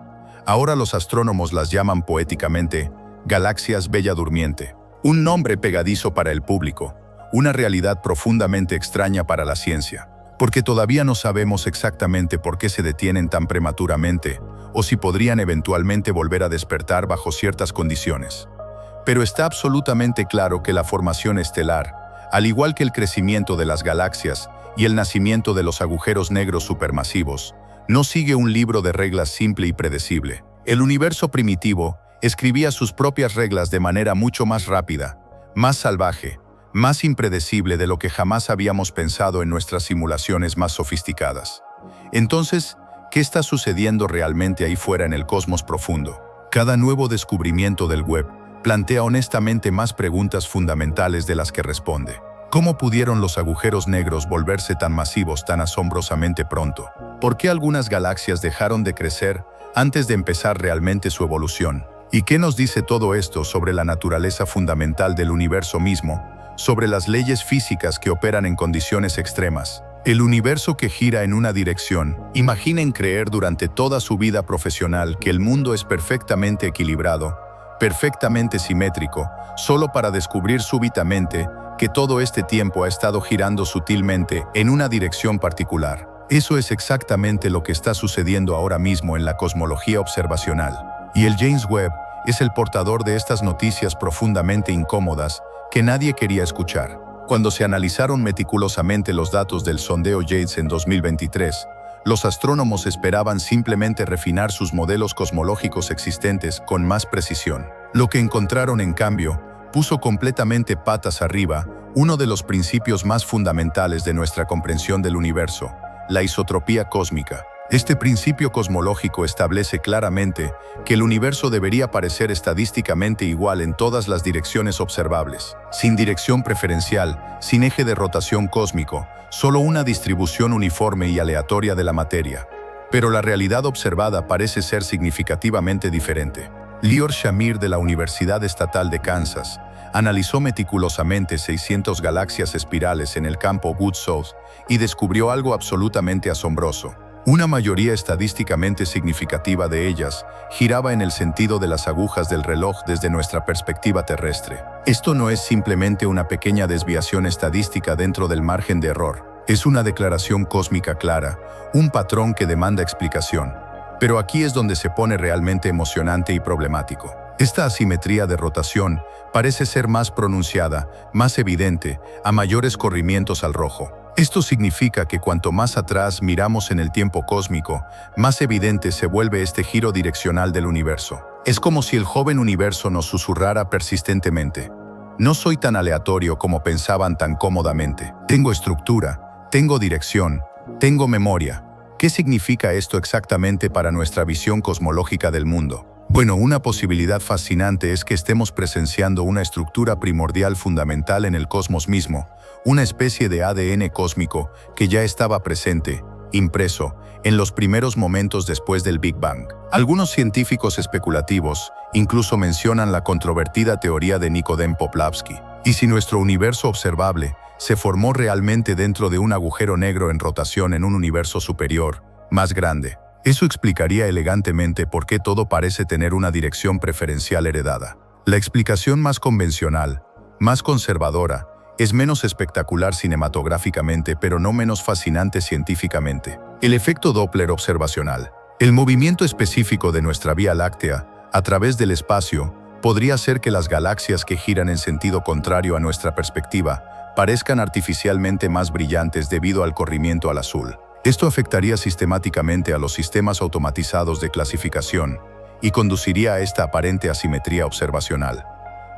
Ahora los astrónomos las llaman poéticamente galaxias bella durmiente, un nombre pegadizo para el público, una realidad profundamente extraña para la ciencia, porque todavía no sabemos exactamente por qué se detienen tan prematuramente o si podrían eventualmente volver a despertar bajo ciertas condiciones. Pero está absolutamente claro que la formación estelar, al igual que el crecimiento de las galaxias y el nacimiento de los agujeros negros supermasivos, no sigue un libro de reglas simple y predecible. El universo primitivo escribía sus propias reglas de manera mucho más rápida, más salvaje, más impredecible de lo que jamás habíamos pensado en nuestras simulaciones más sofisticadas. Entonces, ¿qué está sucediendo realmente ahí fuera en el cosmos profundo? Cada nuevo descubrimiento del web plantea honestamente más preguntas fundamentales de las que responde. ¿Cómo pudieron los agujeros negros volverse tan masivos tan asombrosamente pronto? ¿Por qué algunas galaxias dejaron de crecer antes de empezar realmente su evolución? ¿Y qué nos dice todo esto sobre la naturaleza fundamental del universo mismo, sobre las leyes físicas que operan en condiciones extremas? El universo que gira en una dirección. Imaginen creer durante toda su vida profesional que el mundo es perfectamente equilibrado, perfectamente simétrico, solo para descubrir súbitamente que todo este tiempo ha estado girando sutilmente en una dirección particular. Eso es exactamente lo que está sucediendo ahora mismo en la cosmología observacional. Y el James Webb es el portador de estas noticias profundamente incómodas que nadie quería escuchar. Cuando se analizaron meticulosamente los datos del sondeo JADES en 2023, los astrónomos esperaban simplemente refinar sus modelos cosmológicos existentes con más precisión. Lo que encontraron, en cambio, puso completamente patas arriba uno de los principios más fundamentales de nuestra comprensión del universo, la isotropía cósmica. Este principio cosmológico establece claramente que el universo debería parecer estadísticamente igual en todas las direcciones observables, sin dirección preferencial, sin eje de rotación cósmico, solo una distribución uniforme y aleatoria de la materia. Pero la realidad observada parece ser significativamente diferente. Lior Shamir, de la Universidad Estatal de Kansas, analizó meticulosamente 600 galaxias espirales en el campo Good South y descubrió algo absolutamente asombroso. Una mayoría estadísticamente significativa de ellas giraba en el sentido de las agujas del reloj desde nuestra perspectiva terrestre. Esto no es simplemente una pequeña desviación estadística dentro del margen de error. Es una declaración cósmica clara, un patrón que demanda explicación. Pero aquí es donde se pone realmente emocionante y problemático. Esta asimetría de rotación parece ser más pronunciada, más evidente, a mayores corrimientos al rojo. Esto significa que cuanto más atrás miramos en el tiempo cósmico, más evidente se vuelve este giro direccional del universo. Es como si el joven universo nos susurrara persistentemente: no soy tan aleatorio como pensaban tan cómodamente. Tengo estructura, tengo dirección, tengo memoria. ¿Qué significa esto exactamente para nuestra visión cosmológica del mundo? Bueno, una posibilidad fascinante es que estemos presenciando una estructura primordial fundamental en el cosmos mismo, una especie de ADN cósmico que ya estaba presente, impreso, en los primeros momentos después del Big Bang. Algunos científicos especulativos incluso mencionan la controvertida teoría de Nikodem Poplavsky. ¿Y si nuestro universo observable se formó realmente dentro de un agujero negro en rotación en un universo superior, más grande? Eso explicaría elegantemente por qué todo parece tener una dirección preferencial heredada. La explicación más convencional, más conservadora, es menos espectacular cinematográficamente, pero no menos fascinante científicamente. El efecto Doppler observacional. El movimiento específico de nuestra Vía Láctea, a través del espacio, podría hacer que las galaxias que giran en sentido contrario a nuestra perspectiva parezcan artificialmente más brillantes debido al corrimiento al azul. Esto afectaría sistemáticamente a los sistemas automatizados de clasificación y conduciría a esta aparente asimetría observacional.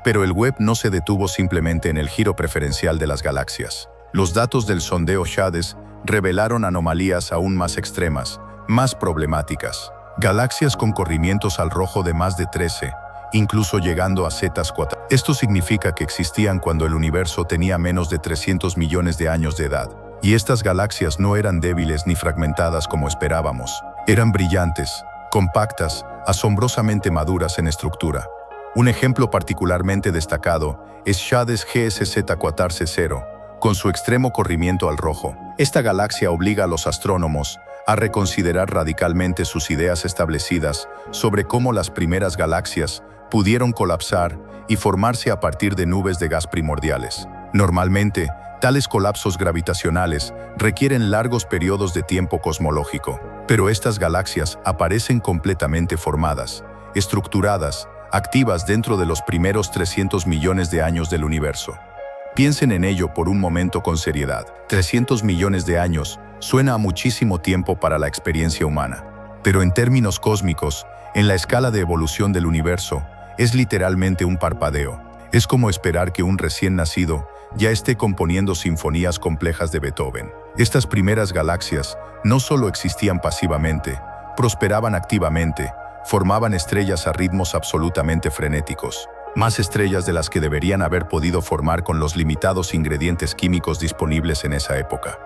Pero el Webb no se detuvo simplemente en el giro preferencial de las galaxias. Los datos del sondeo Shades revelaron anomalías aún más extremas, más problemáticas. Galaxias con corrimientos al rojo de más de 13, incluso llegando a zetas cuadradas. Esto significa que existían cuando el universo tenía menos de 300 millones de años de edad. Y estas galaxias no eran débiles ni fragmentadas como esperábamos. Eran brillantes, compactas, asombrosamente maduras en estructura. Un ejemplo particularmente destacado es Shades GSZ4C0, con su extremo corrimiento al rojo. Esta galaxia obliga a los astrónomos a reconsiderar radicalmente sus ideas establecidas sobre cómo las primeras galaxias pudieron colapsar y formarse a partir de nubes de gas primordiales. Normalmente, tales colapsos gravitacionales requieren largos periodos de tiempo cosmológico, pero estas galaxias aparecen completamente formadas, estructuradas, activas dentro de los primeros 300 millones de años del universo. Piensen en ello por un momento con seriedad. 300 millones de años suena a muchísimo tiempo para la experiencia humana, pero en términos cósmicos, en la escala de evolución del universo, es literalmente un parpadeo. Es como esperar que un recién nacido ya esté componiendo sinfonías complejas de Beethoven. Estas primeras galaxias no solo existían pasivamente, prosperaban activamente, formaban estrellas a ritmos absolutamente frenéticos, más estrellas de las que deberían haber podido formar con los limitados ingredientes químicos disponibles en esa época.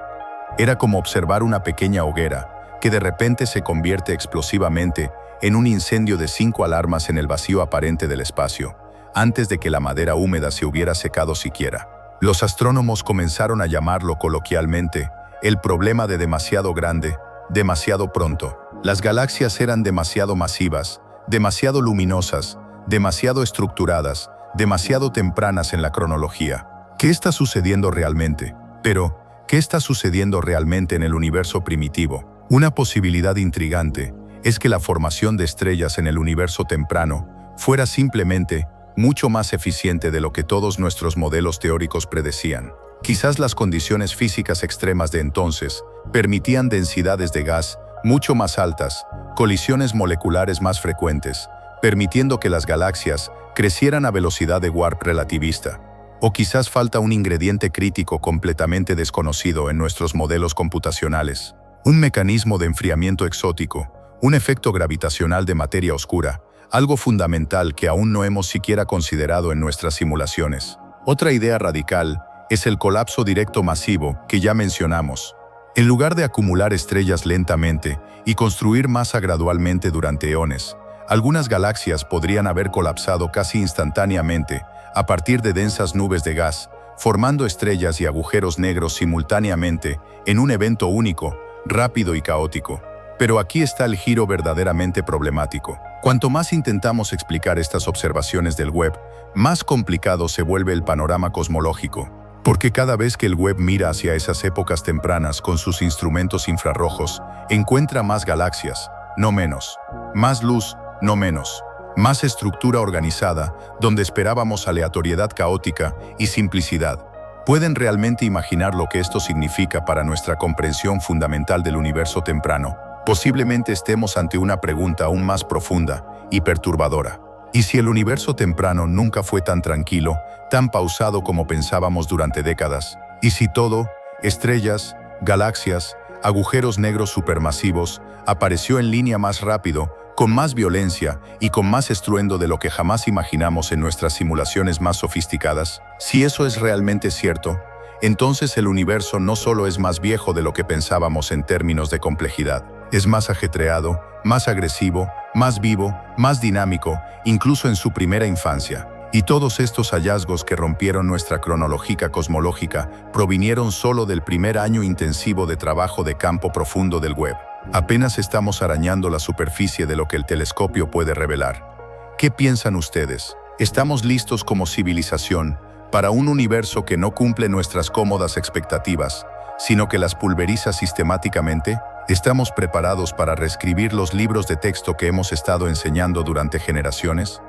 Era como observar una pequeña hoguera que de repente se convierte explosivamente en un incendio de 5 alarmas en el vacío aparente del espacio, antes de que la madera húmeda se hubiera secado siquiera. Los astrónomos comenzaron a llamarlo coloquialmente el problema de demasiado grande, demasiado pronto. Las galaxias eran demasiado masivas, demasiado luminosas, demasiado estructuradas, demasiado tempranas en la cronología. ¿Qué está sucediendo realmente? Pero, ¿qué está sucediendo realmente en el universo primitivo? Una posibilidad intrigante es que la formación de estrellas en el universo temprano fuera simplemente mucho más eficiente de lo que todos nuestros modelos teóricos predecían. Quizás las condiciones físicas extremas de entonces permitían densidades de gas mucho más altas, colisiones moleculares más frecuentes, permitiendo que las galaxias crecieran a velocidad de warp relativista. O quizás falta un ingrediente crítico completamente desconocido en nuestros modelos computacionales. Un mecanismo de enfriamiento exótico, un efecto gravitacional de materia oscura, algo fundamental que aún no hemos siquiera considerado en nuestras simulaciones. Otra idea radical es el colapso directo masivo que ya mencionamos. En lugar de acumular estrellas lentamente y construir masa gradualmente durante eones, algunas galaxias podrían haber colapsado casi instantáneamente a partir de densas nubes de gas, formando estrellas y agujeros negros simultáneamente en un evento único, rápido y caótico. Pero aquí está el giro verdaderamente problemático. Cuanto más intentamos explicar estas observaciones del Webb, más complicado se vuelve el panorama cosmológico. Porque cada vez que el Webb mira hacia esas épocas tempranas con sus instrumentos infrarrojos, encuentra más galaxias, no menos. Más luz, no menos. Más estructura organizada, donde esperábamos aleatoriedad caótica y simplicidad. ¿Pueden realmente imaginar lo que esto significa para nuestra comprensión fundamental del universo temprano? Posiblemente estemos ante una pregunta aún más profunda y perturbadora. ¿Y si el universo temprano nunca fue tan tranquilo, tan pausado como pensábamos durante décadas? ¿Y si todo, estrellas, galaxias, agujeros negros supermasivos, apareció en línea más rápido, con más violencia y con más estruendo de lo que jamás imaginamos en nuestras simulaciones más sofisticadas? Si eso es realmente cierto, entonces el universo no solo es más viejo de lo que pensábamos en términos de complejidad, es más ajetreado, más agresivo, más vivo, más dinámico, incluso en su primera infancia. Y todos estos hallazgos que rompieron nuestra cronología cosmológica provinieron solo del primer año intensivo de trabajo de campo profundo del Webb. Apenas estamos arañando la superficie de lo que el telescopio puede revelar. ¿Qué piensan ustedes? ¿Estamos listos como civilización para un universo que no cumple nuestras cómodas expectativas, sino que las pulveriza sistemáticamente? ¿Estamos preparados para reescribir los libros de texto que hemos estado enseñando durante generaciones?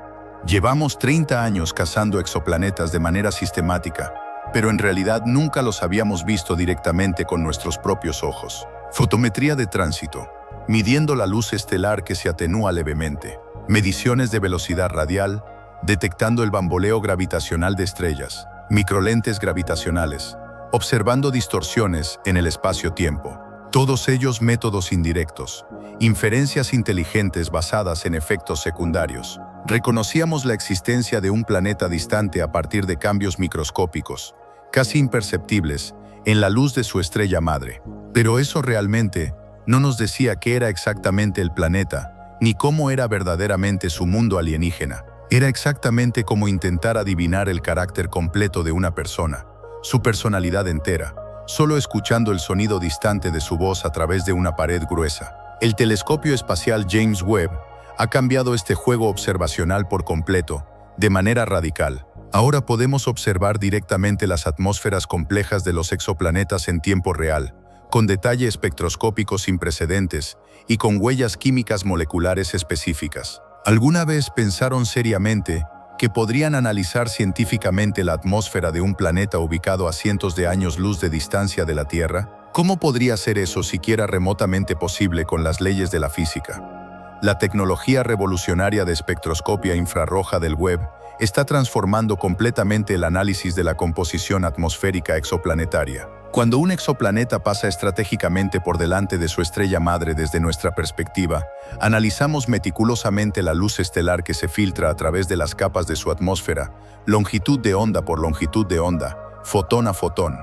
Llevamos 30 años cazando exoplanetas de manera sistemática, pero en realidad nunca los habíamos visto directamente con nuestros propios ojos. Fotometría de tránsito, midiendo la luz estelar que se atenúa levemente. Mediciones de velocidad radial, detectando el bamboleo gravitacional de estrellas. Microlentes gravitacionales, observando distorsiones en el espacio-tiempo. Todos ellos métodos indirectos, inferencias inteligentes basadas en efectos secundarios. Reconocíamos la existencia de un planeta distante a partir de cambios microscópicos, casi imperceptibles, en la luz de su estrella madre. Pero eso realmente no nos decía qué era exactamente el planeta, ni cómo era verdaderamente su mundo alienígena. Era exactamente como intentar adivinar el carácter completo de una persona, su personalidad entera, solo escuchando el sonido distante de su voz a través de una pared gruesa. El telescopio espacial James Webb ha cambiado este juego observacional por completo, de manera radical. Ahora podemos observar directamente las atmósferas complejas de los exoplanetas en tiempo real, con detalle espectroscópico sin precedentes y con huellas químicas moleculares específicas. ¿Alguna vez pensaron seriamente que podrían analizar científicamente la atmósfera de un planeta ubicado a cientos de años luz de distancia de la Tierra? ¿Cómo podría ser eso siquiera remotamente posible con las leyes de la física? La tecnología revolucionaria de espectroscopia infrarroja del Webb está transformando completamente el análisis de la composición atmosférica exoplanetaria. Cuando un exoplaneta pasa estratégicamente por delante de su estrella madre desde nuestra perspectiva, analizamos meticulosamente la luz estelar que se filtra a través de las capas de su atmósfera, longitud de onda por longitud de onda, fotón a fotón.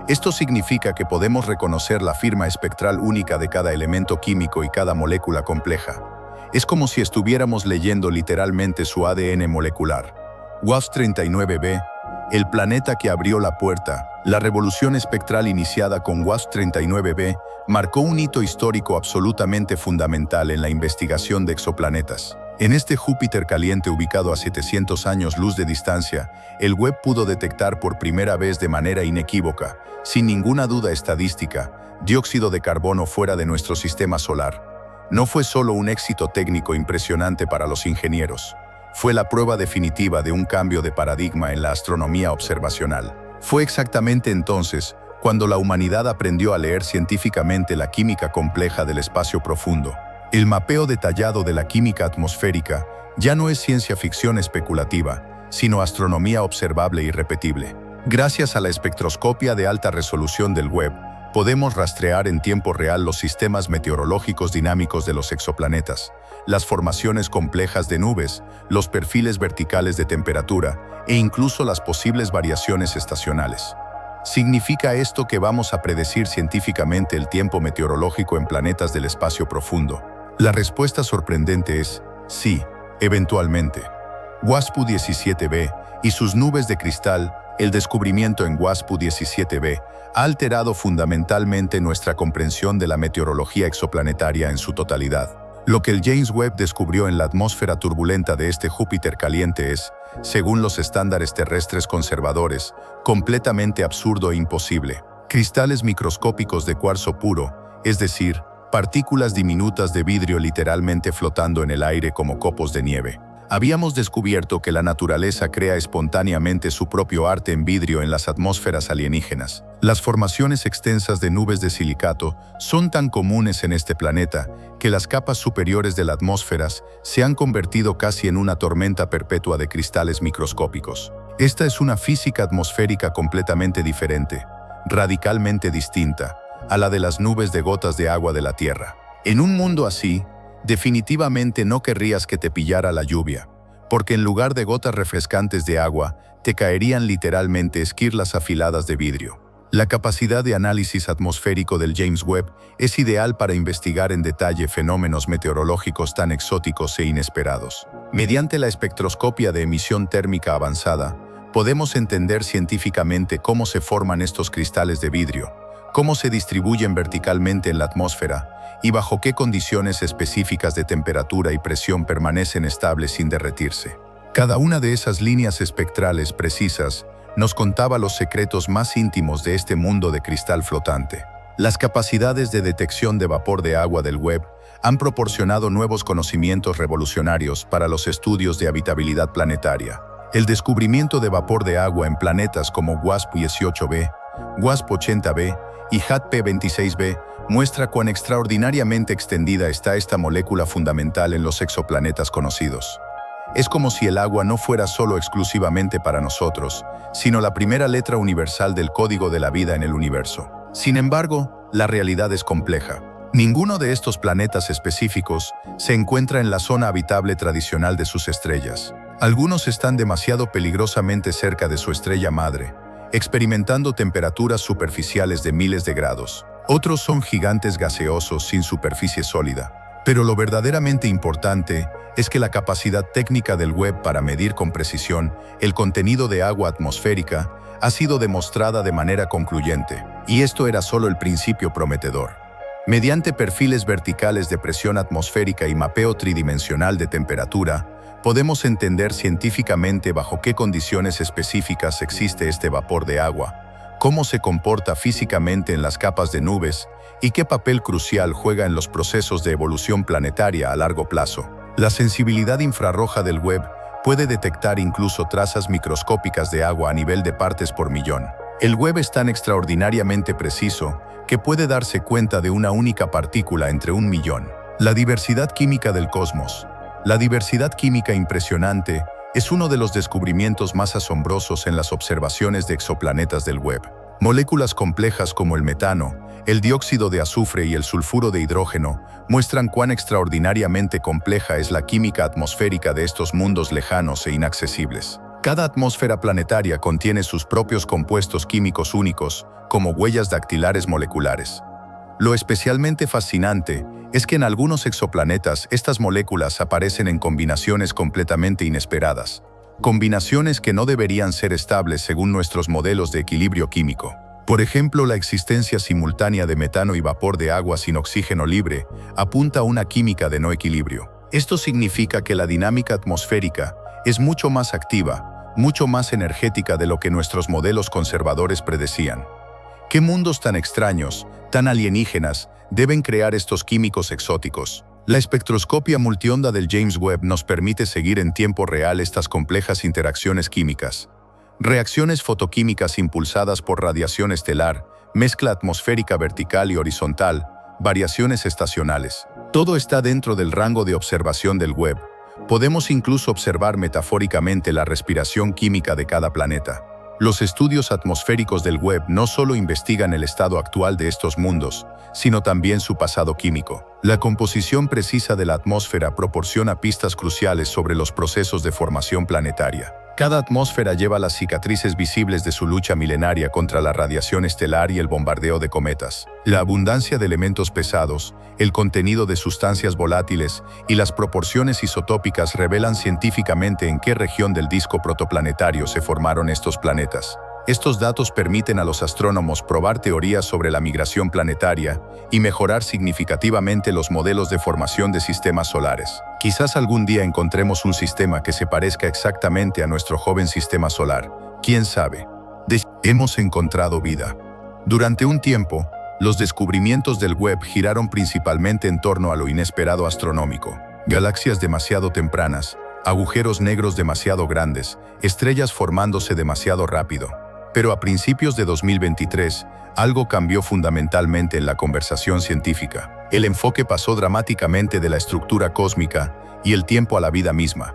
Esto significa que podemos reconocer la firma espectral única de cada elemento químico y cada molécula compleja. Es como si estuviéramos leyendo literalmente su ADN molecular. WASP-39b, el planeta que abrió la puerta. La revolución espectral iniciada con WASP-39b marcó un hito histórico absolutamente fundamental en la investigación de exoplanetas. En este Júpiter caliente ubicado a 700 años luz de distancia, el Webb pudo detectar por primera vez de manera inequívoca, sin ninguna duda estadística, dióxido de carbono fuera de nuestro sistema solar. No fue solo un éxito técnico impresionante para los ingenieros, fue la prueba definitiva de un cambio de paradigma en la astronomía observacional. Fue exactamente entonces cuando la humanidad aprendió a leer científicamente la química compleja del espacio profundo. El mapeo detallado de la química atmosférica Ya no es ciencia ficción especulativa, sino astronomía observable y repetible. Gracias a la espectroscopia de alta resolución del Webb, podemos rastrear en tiempo real los sistemas meteorológicos dinámicos de los exoplanetas, las formaciones complejas de nubes, los perfiles verticales de temperatura e incluso las posibles variaciones estacionales. ¿Significa esto que vamos a predecir científicamente el tiempo meteorológico en planetas del espacio profundo? La respuesta sorprendente es sí, eventualmente. WASP-17b y sus nubes de cristal. El descubrimiento en WASP-17b ha alterado fundamentalmente nuestra comprensión de la meteorología exoplanetaria en su totalidad. Lo que el James Webb descubrió en la atmósfera turbulenta de este Júpiter caliente es, según los estándares terrestres conservadores, completamente absurdo e imposible. Cristales microscópicos de cuarzo puro, es decir, partículas diminutas de vidrio literalmente flotando en el aire como copos de nieve. Habíamos descubierto que la naturaleza crea espontáneamente su propio arte en vidrio en las atmósferas alienígenas. Las formaciones extensas de nubes de silicato son tan comunes en este planeta que las capas superiores de la atmósfera se han convertido casi en una tormenta perpetua de cristales microscópicos. Esta es una física atmosférica completamente diferente, radicalmente distinta, a la de las nubes de gotas de agua de la Tierra. En un mundo así, definitivamente no querrías que te pillara la lluvia, porque en lugar de gotas refrescantes de agua, te caerían literalmente esquirlas afiladas de vidrio. La capacidad de análisis atmosférico del James Webb es ideal para investigar en detalle fenómenos meteorológicos tan exóticos e inesperados. Mediante la espectroscopia de emisión térmica avanzada, podemos entender científicamente cómo se forman estos cristales de vidrio, cómo se distribuyen verticalmente en la atmósfera y bajo qué condiciones específicas de temperatura y presión permanecen estables sin derretirse. Cada una de esas líneas espectrales precisas nos contaba los secretos más íntimos de este mundo de cristal flotante. Las capacidades de detección de vapor de agua del Webb han proporcionado nuevos conocimientos revolucionarios para los estudios de habitabilidad planetaria. El descubrimiento de vapor de agua en planetas como WASP-18b, WASP-80b y HAT-P26b muestra cuán extraordinariamente extendida está esta molécula fundamental en los exoplanetas conocidos. Es como si el agua no fuera solo exclusivamente para nosotros, sino la primera letra universal del código de la vida en el universo. Sin embargo, la realidad es compleja. Ninguno de estos planetas específicos se encuentra en la zona habitable tradicional de sus estrellas. Algunos están demasiado peligrosamente cerca de su estrella madre, experimentando temperaturas superficiales de miles de grados. Otros son gigantes gaseosos sin superficie sólida. Pero lo verdaderamente importante es que la capacidad técnica del Webb para medir con precisión el contenido de agua atmosférica ha sido demostrada de manera concluyente, y esto era solo el principio prometedor. Mediante perfiles verticales de presión atmosférica y mapeo tridimensional de temperatura, podemos entender científicamente bajo qué condiciones específicas existe este vapor de agua, cómo se comporta físicamente en las capas de nubes y qué papel crucial juega en los procesos de evolución planetaria a largo plazo. La sensibilidad infrarroja del Webb puede detectar incluso trazas microscópicas de agua a nivel de partes por millón. El Webb es tan extraordinariamente preciso que puede darse cuenta de una única partícula entre 1 millón. La diversidad química del cosmos. La diversidad química impresionante es uno de los descubrimientos más asombrosos en las observaciones de exoplanetas del Webb. Moléculas complejas como el metano, el dióxido de azufre y el sulfuro de hidrógeno muestran cuán extraordinariamente compleja es la química atmosférica de estos mundos lejanos e inaccesibles. Cada atmósfera planetaria contiene sus propios compuestos químicos únicos, como huellas dactilares moleculares. Lo especialmente fascinante es que en algunos exoplanetas estas moléculas aparecen en combinaciones completamente inesperadas, combinaciones que no deberían ser estables según nuestros modelos de equilibrio químico. Por ejemplo, la existencia simultánea de metano y vapor de agua sin oxígeno libre apunta a una química de no equilibrio. Esto significa que la dinámica atmosférica es mucho más activa, mucho más energética de lo que nuestros modelos conservadores predecían. ¿Qué mundos tan extraños, tan alienígenas, deben crear estos químicos exóticos? La espectroscopia multionda del James Webb nos permite seguir en tiempo real estas complejas interacciones químicas. Reacciones fotoquímicas impulsadas por radiación estelar, mezcla atmosférica vertical y horizontal, variaciones estacionales. Todo está dentro del rango de observación del Webb, Podemos incluso observar metafóricamente la respiración química de cada planeta. Los estudios atmosféricos del web no solo investigan el estado actual de estos mundos, sino también su pasado químico. La composición precisa de la atmósfera proporciona pistas cruciales sobre los procesos de formación planetaria. Cada atmósfera lleva las cicatrices visibles de su lucha milenaria contra la radiación estelar y el bombardeo de cometas. La abundancia de elementos pesados, el contenido de sustancias volátiles y las proporciones isotópicas revelan científicamente en qué región del disco protoplanetario se formaron estos planetas. Estos datos permiten a los astrónomos probar teorías sobre la migración planetaria y mejorar significativamente los modelos de formación de sistemas solares. Quizás algún día encontremos un sistema que se parezca exactamente a nuestro joven sistema solar. ¿Quién sabe? Hemos encontrado vida. Durante un tiempo, los descubrimientos del web giraron principalmente en torno a lo inesperado astronómico. Galaxias demasiado tempranas, agujeros negros demasiado grandes, estrellas formándose demasiado rápido. Pero a principios de 2023, algo cambió fundamentalmente en la conversación científica. El enfoque pasó dramáticamente de la estructura cósmica y el tiempo a la vida misma.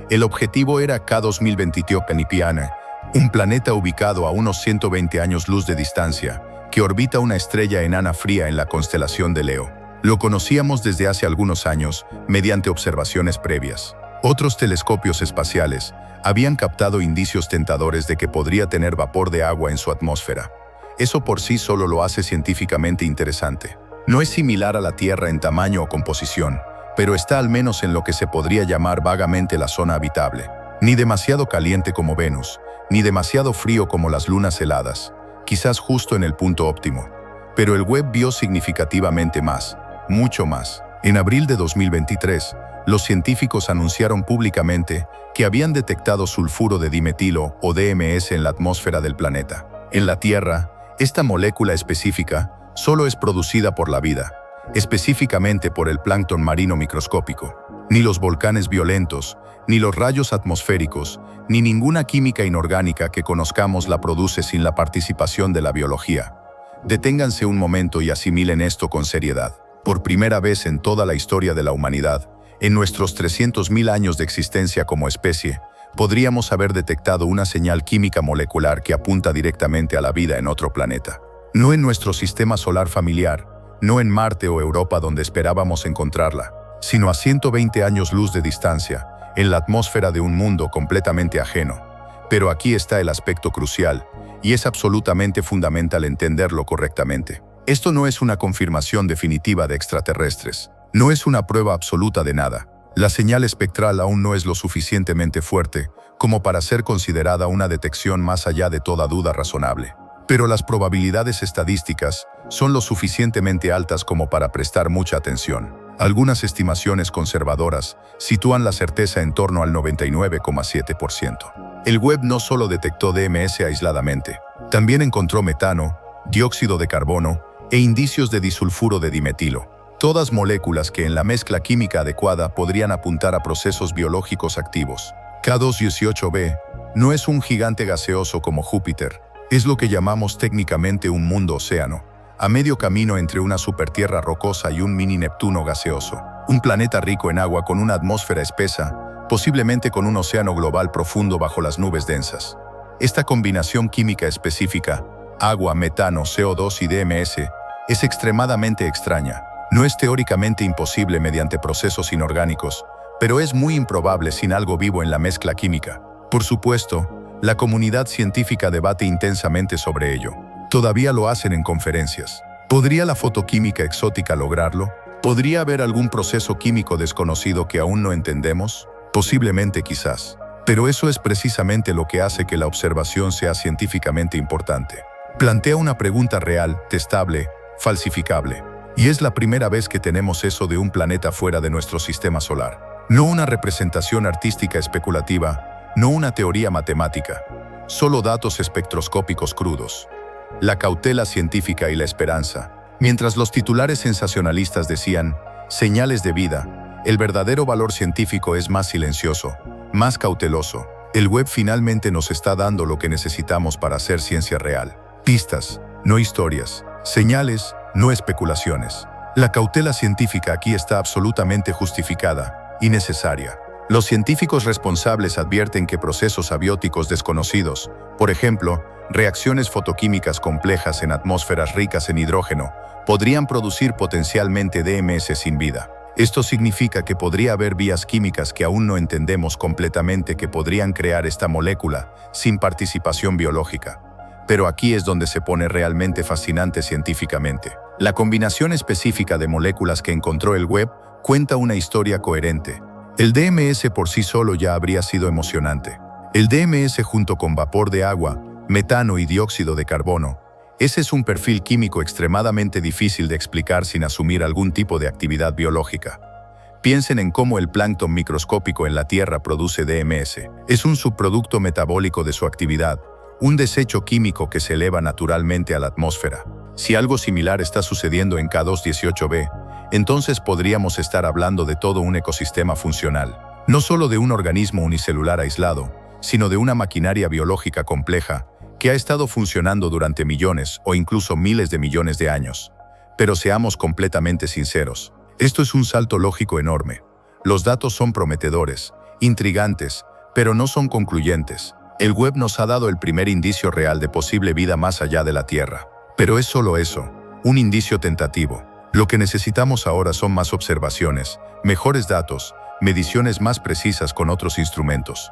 El objetivo era K2022 Canipiana, un planeta ubicado a unos 120 años luz de distancia, que orbita una estrella enana fría en la constelación de Leo. Lo conocíamos desde hace algunos años mediante observaciones previas. Otros telescopios espaciales habían captado indicios tentadores de que podría tener vapor de agua en su atmósfera. Eso por sí solo lo hace científicamente interesante. No es similar a la Tierra en tamaño o composición, pero está al menos en lo que se podría llamar vagamente la zona habitable. Ni demasiado caliente como Venus, ni demasiado frío como las lunas heladas, quizás justo en el punto óptimo. Pero el web vio significativamente más, mucho más. En abril de 2023, los científicos anunciaron públicamente que habían detectado sulfuro de dimetilo o DMS en la atmósfera del planeta. En la Tierra, esta molécula específica solo es producida por la vida, específicamente por el plancton marino microscópico. Ni los volcanes violentos, ni los rayos atmosféricos, ni ninguna química inorgánica que conozcamos la produce sin la participación de la biología. Deténganse un momento y asimilen esto con seriedad. Por primera vez en toda la historia de la humanidad, en nuestros 300.000 años de existencia como especie, podríamos haber detectado una señal química molecular que apunta directamente a la vida en otro planeta. No en nuestro sistema solar familiar, no en Marte o Europa donde esperábamos encontrarla, sino a 120 años luz de distancia, en la atmósfera de un mundo completamente ajeno. Pero aquí está el aspecto crucial, y es absolutamente fundamental entenderlo correctamente. Esto no es una confirmación definitiva de extraterrestres. No es una prueba absoluta de nada. La señal espectral aún no es lo suficientemente fuerte como para ser considerada una detección más allá de toda duda razonable. Pero las probabilidades estadísticas son lo suficientemente altas como para prestar mucha atención. Algunas estimaciones conservadoras sitúan la certeza en torno al 99,7%. El web no solo detectó DMS aisladamente, también encontró metano, dióxido de carbono e indicios de disulfuro de dimetilo. Todas moléculas que en la mezcla química adecuada podrían apuntar a procesos biológicos activos. K218b no es un gigante gaseoso como Júpiter, es lo que llamamos técnicamente un mundo océano, a medio camino entre una supertierra rocosa y un mini Neptuno gaseoso. Un planeta rico en agua con una atmósfera espesa, posiblemente con un océano global profundo bajo las nubes densas. Esta combinación química específica, agua, metano, CO2 y DMS, es extremadamente extraña. No es teóricamente imposible mediante procesos inorgánicos, pero es muy improbable sin algo vivo en la mezcla química. Por supuesto, la comunidad científica debate intensamente sobre ello. Todavía lo hacen en conferencias. ¿Podría la fotoquímica exótica lograrlo? ¿Podría haber algún proceso químico desconocido que aún no entendemos? Posiblemente, quizás. Pero eso es precisamente lo que hace que la observación sea científicamente importante. Plantea una pregunta real, testable, falsificable. Y es la primera vez que tenemos eso de un planeta fuera de nuestro sistema solar. No una representación artística especulativa, no una teoría matemática, solo datos espectroscópicos crudos. La cautela científica y la esperanza. Mientras los titulares sensacionalistas decían, señales de vida, el verdadero valor científico es más silencioso, más cauteloso. El web finalmente nos está dando lo que necesitamos para hacer ciencia real. Pistas, no historias. Señales, no especulaciones. La cautela científica aquí está absolutamente justificada y necesaria. Los científicos responsables advierten que procesos abióticos desconocidos, por ejemplo, reacciones fotoquímicas complejas en atmósferas ricas en hidrógeno, podrían producir potencialmente DMS sin vida. Esto significa que podría haber vías químicas que aún no entendemos completamente que podrían crear esta molécula sin participación biológica. Pero aquí es donde se pone realmente fascinante científicamente. La combinación específica de moléculas que encontró el Webb cuenta una historia coherente. El DMS por sí solo ya habría sido emocionante. El DMS junto con vapor de agua, metano y dióxido de carbono. Ese es un perfil químico extremadamente difícil de explicar sin asumir algún tipo de actividad biológica. Piensen en cómo el plancton microscópico en la Tierra produce DMS. Es un subproducto metabólico de su actividad, un desecho químico que se eleva naturalmente a la atmósfera. Si algo similar está sucediendo en K218b, entonces podríamos estar hablando de todo un ecosistema funcional. No solo de un organismo unicelular aislado, sino de una maquinaria biológica compleja que ha estado funcionando durante millones o incluso miles de millones de años. Pero seamos completamente sinceros, esto es un salto lógico enorme. Los datos son prometedores, intrigantes, pero no son concluyentes. El Webb nos ha dado el primer indicio real de posible vida más allá de la Tierra. Pero es solo eso, un indicio tentativo. Lo que necesitamos ahora son más observaciones, mejores datos, mediciones más precisas con otros instrumentos.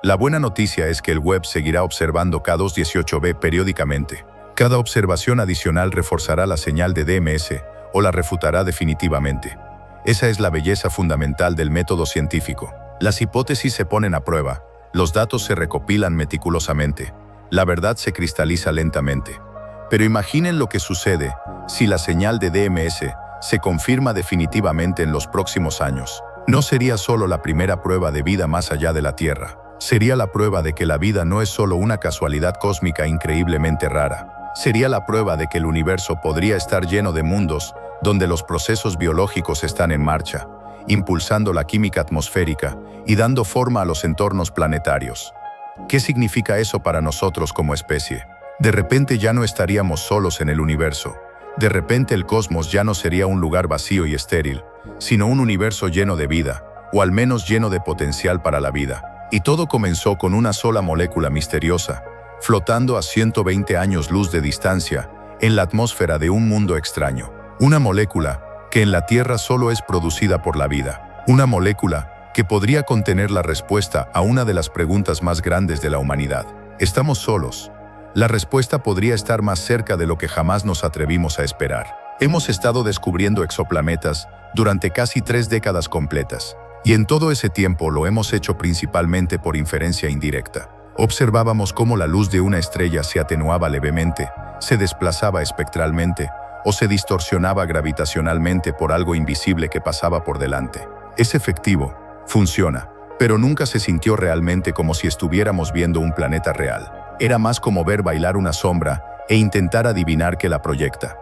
La buena noticia es que el Webb seguirá observando K218b periódicamente. Cada observación adicional reforzará la señal de DMS o la refutará definitivamente. Esa es la belleza fundamental del método científico. Las hipótesis se ponen a prueba, los datos se recopilan meticulosamente, la verdad se cristaliza lentamente. Pero imaginen lo que sucede si la señal de DMS se confirma definitivamente en los próximos años. No sería solo la primera prueba de vida más allá de la Tierra. Sería la prueba de que la vida no es solo una casualidad cósmica increíblemente rara. Sería la prueba de que el universo podría estar lleno de mundos donde los procesos biológicos están en marcha, impulsando la química atmosférica y dando forma a los entornos planetarios. ¿Qué significa eso para nosotros como especie? De repente ya no estaríamos solos en el universo. De repente el cosmos ya no sería un lugar vacío y estéril, sino un universo lleno de vida, o al menos lleno de potencial para la vida. Y todo comenzó con una sola molécula misteriosa, flotando a 120 años luz de distancia, en la atmósfera de un mundo extraño. Una molécula que en la Tierra solo es producida por la vida. Una molécula que podría contener la respuesta a una de las preguntas más grandes de la humanidad. ¿Estamos solos? La respuesta podría estar más cerca de lo que jamás nos atrevimos a esperar. Hemos estado descubriendo exoplanetas durante casi 3 décadas completas, y en todo ese tiempo lo hemos hecho principalmente por inferencia indirecta. Observábamos cómo la luz de una estrella se atenuaba levemente, se desplazaba espectralmente o se distorsionaba gravitacionalmente por algo invisible que pasaba por delante. Es efectivo, funciona, pero nunca se sintió realmente como si estuviéramos viendo un planeta real. Era más como ver bailar una sombra e intentar adivinar qué la proyecta.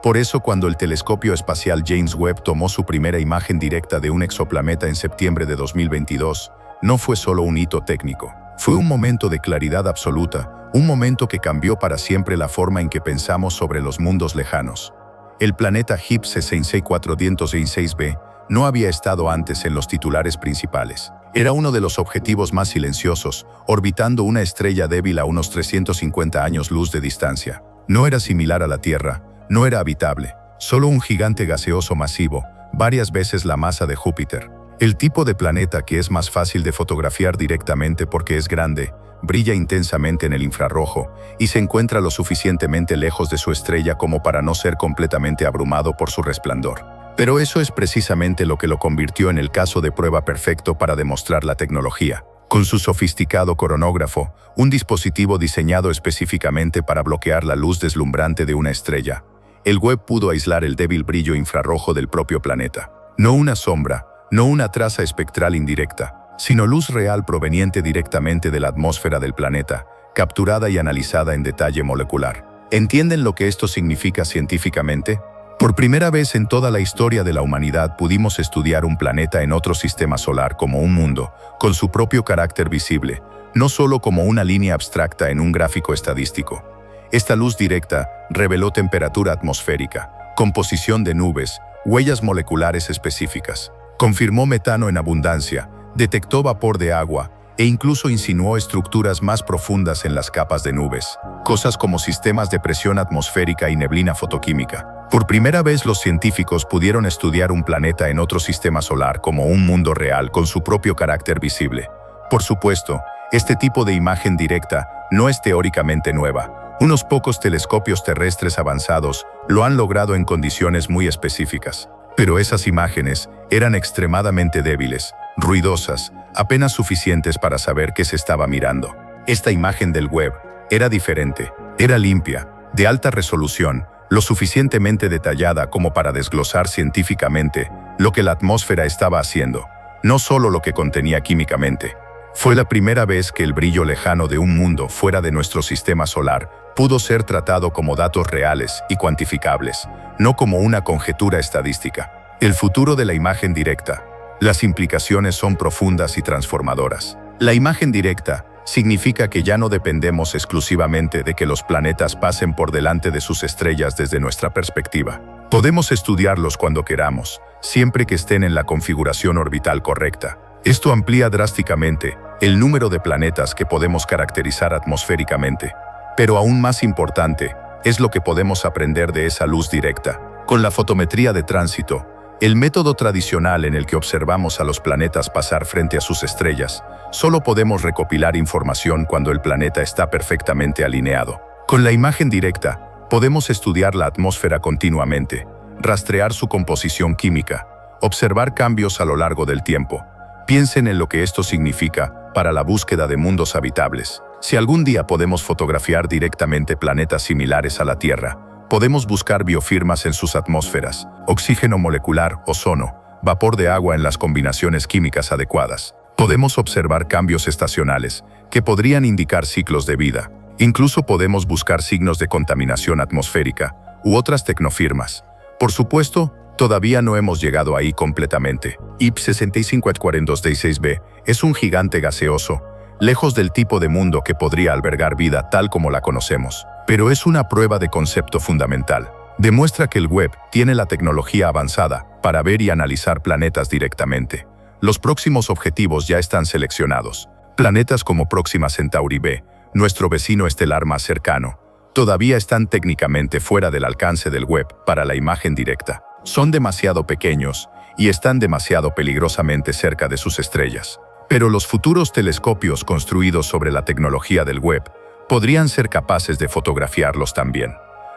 Por eso cuando el telescopio espacial James Webb tomó su primera imagen directa de un exoplaneta en septiembre de 2022, no fue solo un hito técnico. Fue un momento de claridad absoluta, un momento que cambió para siempre la forma en que pensamos sobre los mundos lejanos. El planeta HIP 66426b no había estado antes en los titulares principales. Era uno de los objetivos más silenciosos, orbitando una estrella débil a unos 350 años luz de distancia. No era similar a la Tierra, no era habitable, solo un gigante gaseoso masivo, varias veces la masa de Júpiter. El tipo de planeta que es más fácil de fotografiar directamente porque es grande, brilla intensamente en el infrarrojo y se encuentra lo suficientemente lejos de su estrella como para no ser completamente abrumado por su resplandor. Pero eso es precisamente lo que lo convirtió en el caso de prueba perfecto para demostrar la tecnología. Con su sofisticado coronógrafo, un dispositivo diseñado específicamente para bloquear la luz deslumbrante de una estrella, el Webb pudo aislar el débil brillo infrarrojo del propio planeta. No una sombra, no una traza espectral indirecta, sino luz real proveniente directamente de la atmósfera del planeta, capturada y analizada en detalle molecular. ¿Entienden lo que esto significa científicamente? Por primera vez en toda la historia de la humanidad pudimos estudiar un planeta en otro sistema solar como un mundo, con su propio carácter visible, no solo como una línea abstracta en un gráfico estadístico. Esta luz directa reveló temperatura atmosférica, composición de nubes, huellas moleculares específicas. Confirmó metano en abundancia, detectó vapor de agua e incluso insinuó estructuras más profundas en las capas de nubes, cosas como sistemas de presión atmosférica y neblina fotoquímica. Por primera vez los científicos pudieron estudiar un planeta en otro sistema solar como un mundo real con su propio carácter visible. Por supuesto, este tipo de imagen directa no es teóricamente nueva. Unos pocos telescopios terrestres avanzados lo han logrado en condiciones muy específicas. Pero esas imágenes eran extremadamente débiles, ruidosas, apenas suficientes para saber qué se estaba mirando. Esta imagen del Webb era diferente, era limpia, de alta resolución, lo suficientemente detallada como para desglosar científicamente lo que la atmósfera estaba haciendo, no solo lo que contenía químicamente. Fue la primera vez que el brillo lejano de un mundo fuera de nuestro sistema solar pudo ser tratado como datos reales y cuantificables, no como una conjetura estadística. El futuro de la imagen directa. Las implicaciones son profundas y transformadoras. La imagen directa significa que ya no dependemos exclusivamente de que los planetas pasen por delante de sus estrellas desde nuestra perspectiva. Podemos estudiarlos cuando queramos, siempre que estén en la configuración orbital correcta. Esto amplía drásticamente el número de planetas que podemos caracterizar atmosféricamente. Pero aún más importante es lo que podemos aprender de esa luz directa. Con la fotometría de tránsito, el método tradicional en el que observamos a los planetas pasar frente a sus estrellas, solo podemos recopilar información cuando el planeta está perfectamente alineado. Con la imagen directa, podemos estudiar la atmósfera continuamente, rastrear su composición química, observar cambios a lo largo del tiempo. Piensen en lo que esto significa para la búsqueda de mundos habitables. Si algún día podemos fotografiar directamente planetas similares a la Tierra, podemos buscar biofirmas en sus atmósferas, oxígeno molecular, ozono, vapor de agua en las combinaciones químicas adecuadas. Podemos observar cambios estacionales, que podrían indicar ciclos de vida. Incluso podemos buscar signos de contaminación atmosférica u otras tecnofirmas. Por supuesto, todavía no hemos llegado ahí completamente. IP 6542D6b es un gigante gaseoso, lejos del tipo de mundo que podría albergar vida tal como la conocemos. Pero es una prueba de concepto fundamental. Demuestra que el Webb tiene la tecnología avanzada para ver y analizar planetas directamente. Los próximos objetivos ya están seleccionados. Planetas como Próxima Centauri b, nuestro vecino estelar más cercano, todavía están técnicamente fuera del alcance del Webb para la imagen directa. Son demasiado pequeños y están demasiado peligrosamente cerca de sus estrellas. Pero los futuros telescopios construidos sobre la tecnología del Webb podrían ser capaces de fotografiarlos también.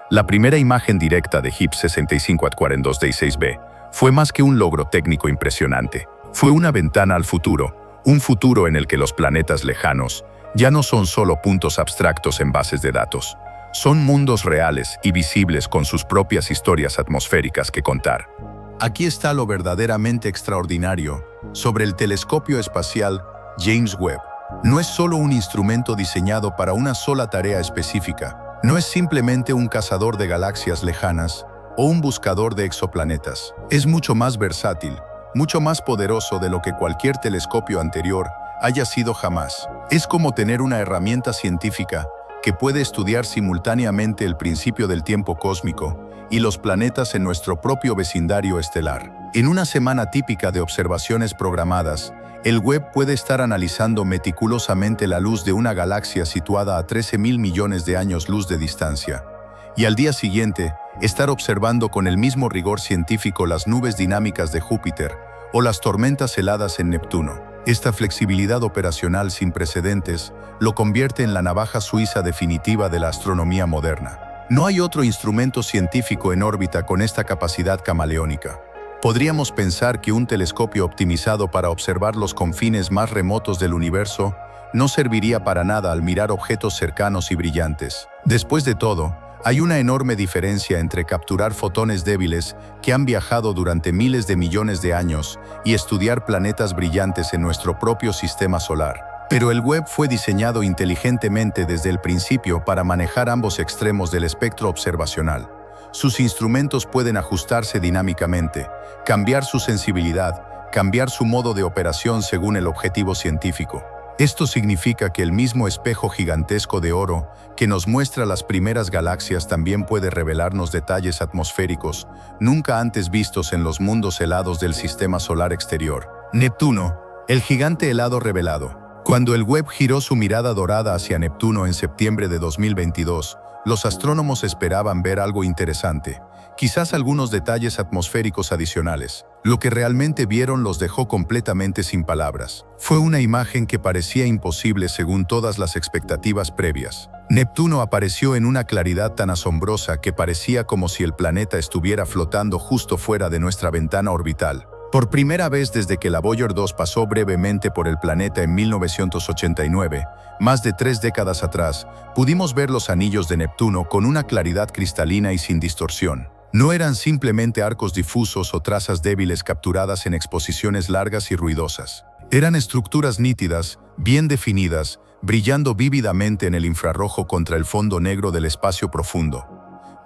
La primera imagen directa de HIP 6542D6b fue más que un logro técnico impresionante. Fue una ventana al futuro, un futuro en el que los planetas lejanos ya no son solo puntos abstractos en bases de datos. Son mundos reales y visibles con sus propias historias atmosféricas que contar. Aquí está lo verdaderamente extraordinario sobre el telescopio espacial James Webb. No es solo un instrumento diseñado para una sola tarea específica. No es simplemente un cazador de galaxias lejanas o un buscador de exoplanetas. Es mucho más versátil, mucho más poderoso de lo que cualquier telescopio anterior haya sido jamás. Es como tener una herramienta científica que puede estudiar simultáneamente el principio del tiempo cósmico y los planetas en nuestro propio vecindario estelar. En una semana típica de observaciones programadas, el Webb puede estar analizando meticulosamente la luz de una galaxia situada a 13.000 millones de años luz de distancia, y al día siguiente, estar observando con el mismo rigor científico las nubes dinámicas de Júpiter o las tormentas heladas en Neptuno. Esta flexibilidad operacional sin precedentes lo convierte en la navaja suiza definitiva de la astronomía moderna. No hay otro instrumento científico en órbita con esta capacidad camaleónica. Podríamos pensar que un telescopio optimizado para observar los confines más remotos del universo no serviría para nada al mirar objetos cercanos y brillantes. Después de todo, hay una enorme diferencia entre capturar fotones débiles que han viajado durante miles de millones de años y estudiar planetas brillantes en nuestro propio sistema solar. Pero el Webb fue diseñado inteligentemente desde el principio para manejar ambos extremos del espectro observacional. Sus instrumentos pueden ajustarse dinámicamente, cambiar su sensibilidad, cambiar su modo de operación según el objetivo científico. Esto significa que el mismo espejo gigantesco de oro que nos muestra las primeras galaxias también puede revelarnos detalles atmosféricos nunca antes vistos en los mundos helados del sistema solar exterior. Neptuno, El gigante helado revelado. Cuando el Webb giró su mirada dorada hacia Neptuno en septiembre de 2022, los astrónomos esperaban ver algo interesante, quizás algunos detalles atmosféricos adicionales. Lo que realmente vieron los dejó completamente sin palabras. Fue una imagen que parecía imposible según todas las expectativas previas. Neptuno apareció en una claridad tan asombrosa que parecía como si el planeta estuviera flotando justo fuera de nuestra ventana orbital. Por primera vez desde que la Voyager 2 pasó brevemente por el planeta en 1989, más de 3 décadas atrás, pudimos ver los anillos de Neptuno con una claridad cristalina y sin distorsión. No eran simplemente arcos difusos o trazas débiles capturadas en exposiciones largas y ruidosas. Eran estructuras nítidas, bien definidas, brillando vívidamente en el infrarrojo contra el fondo negro del espacio profundo.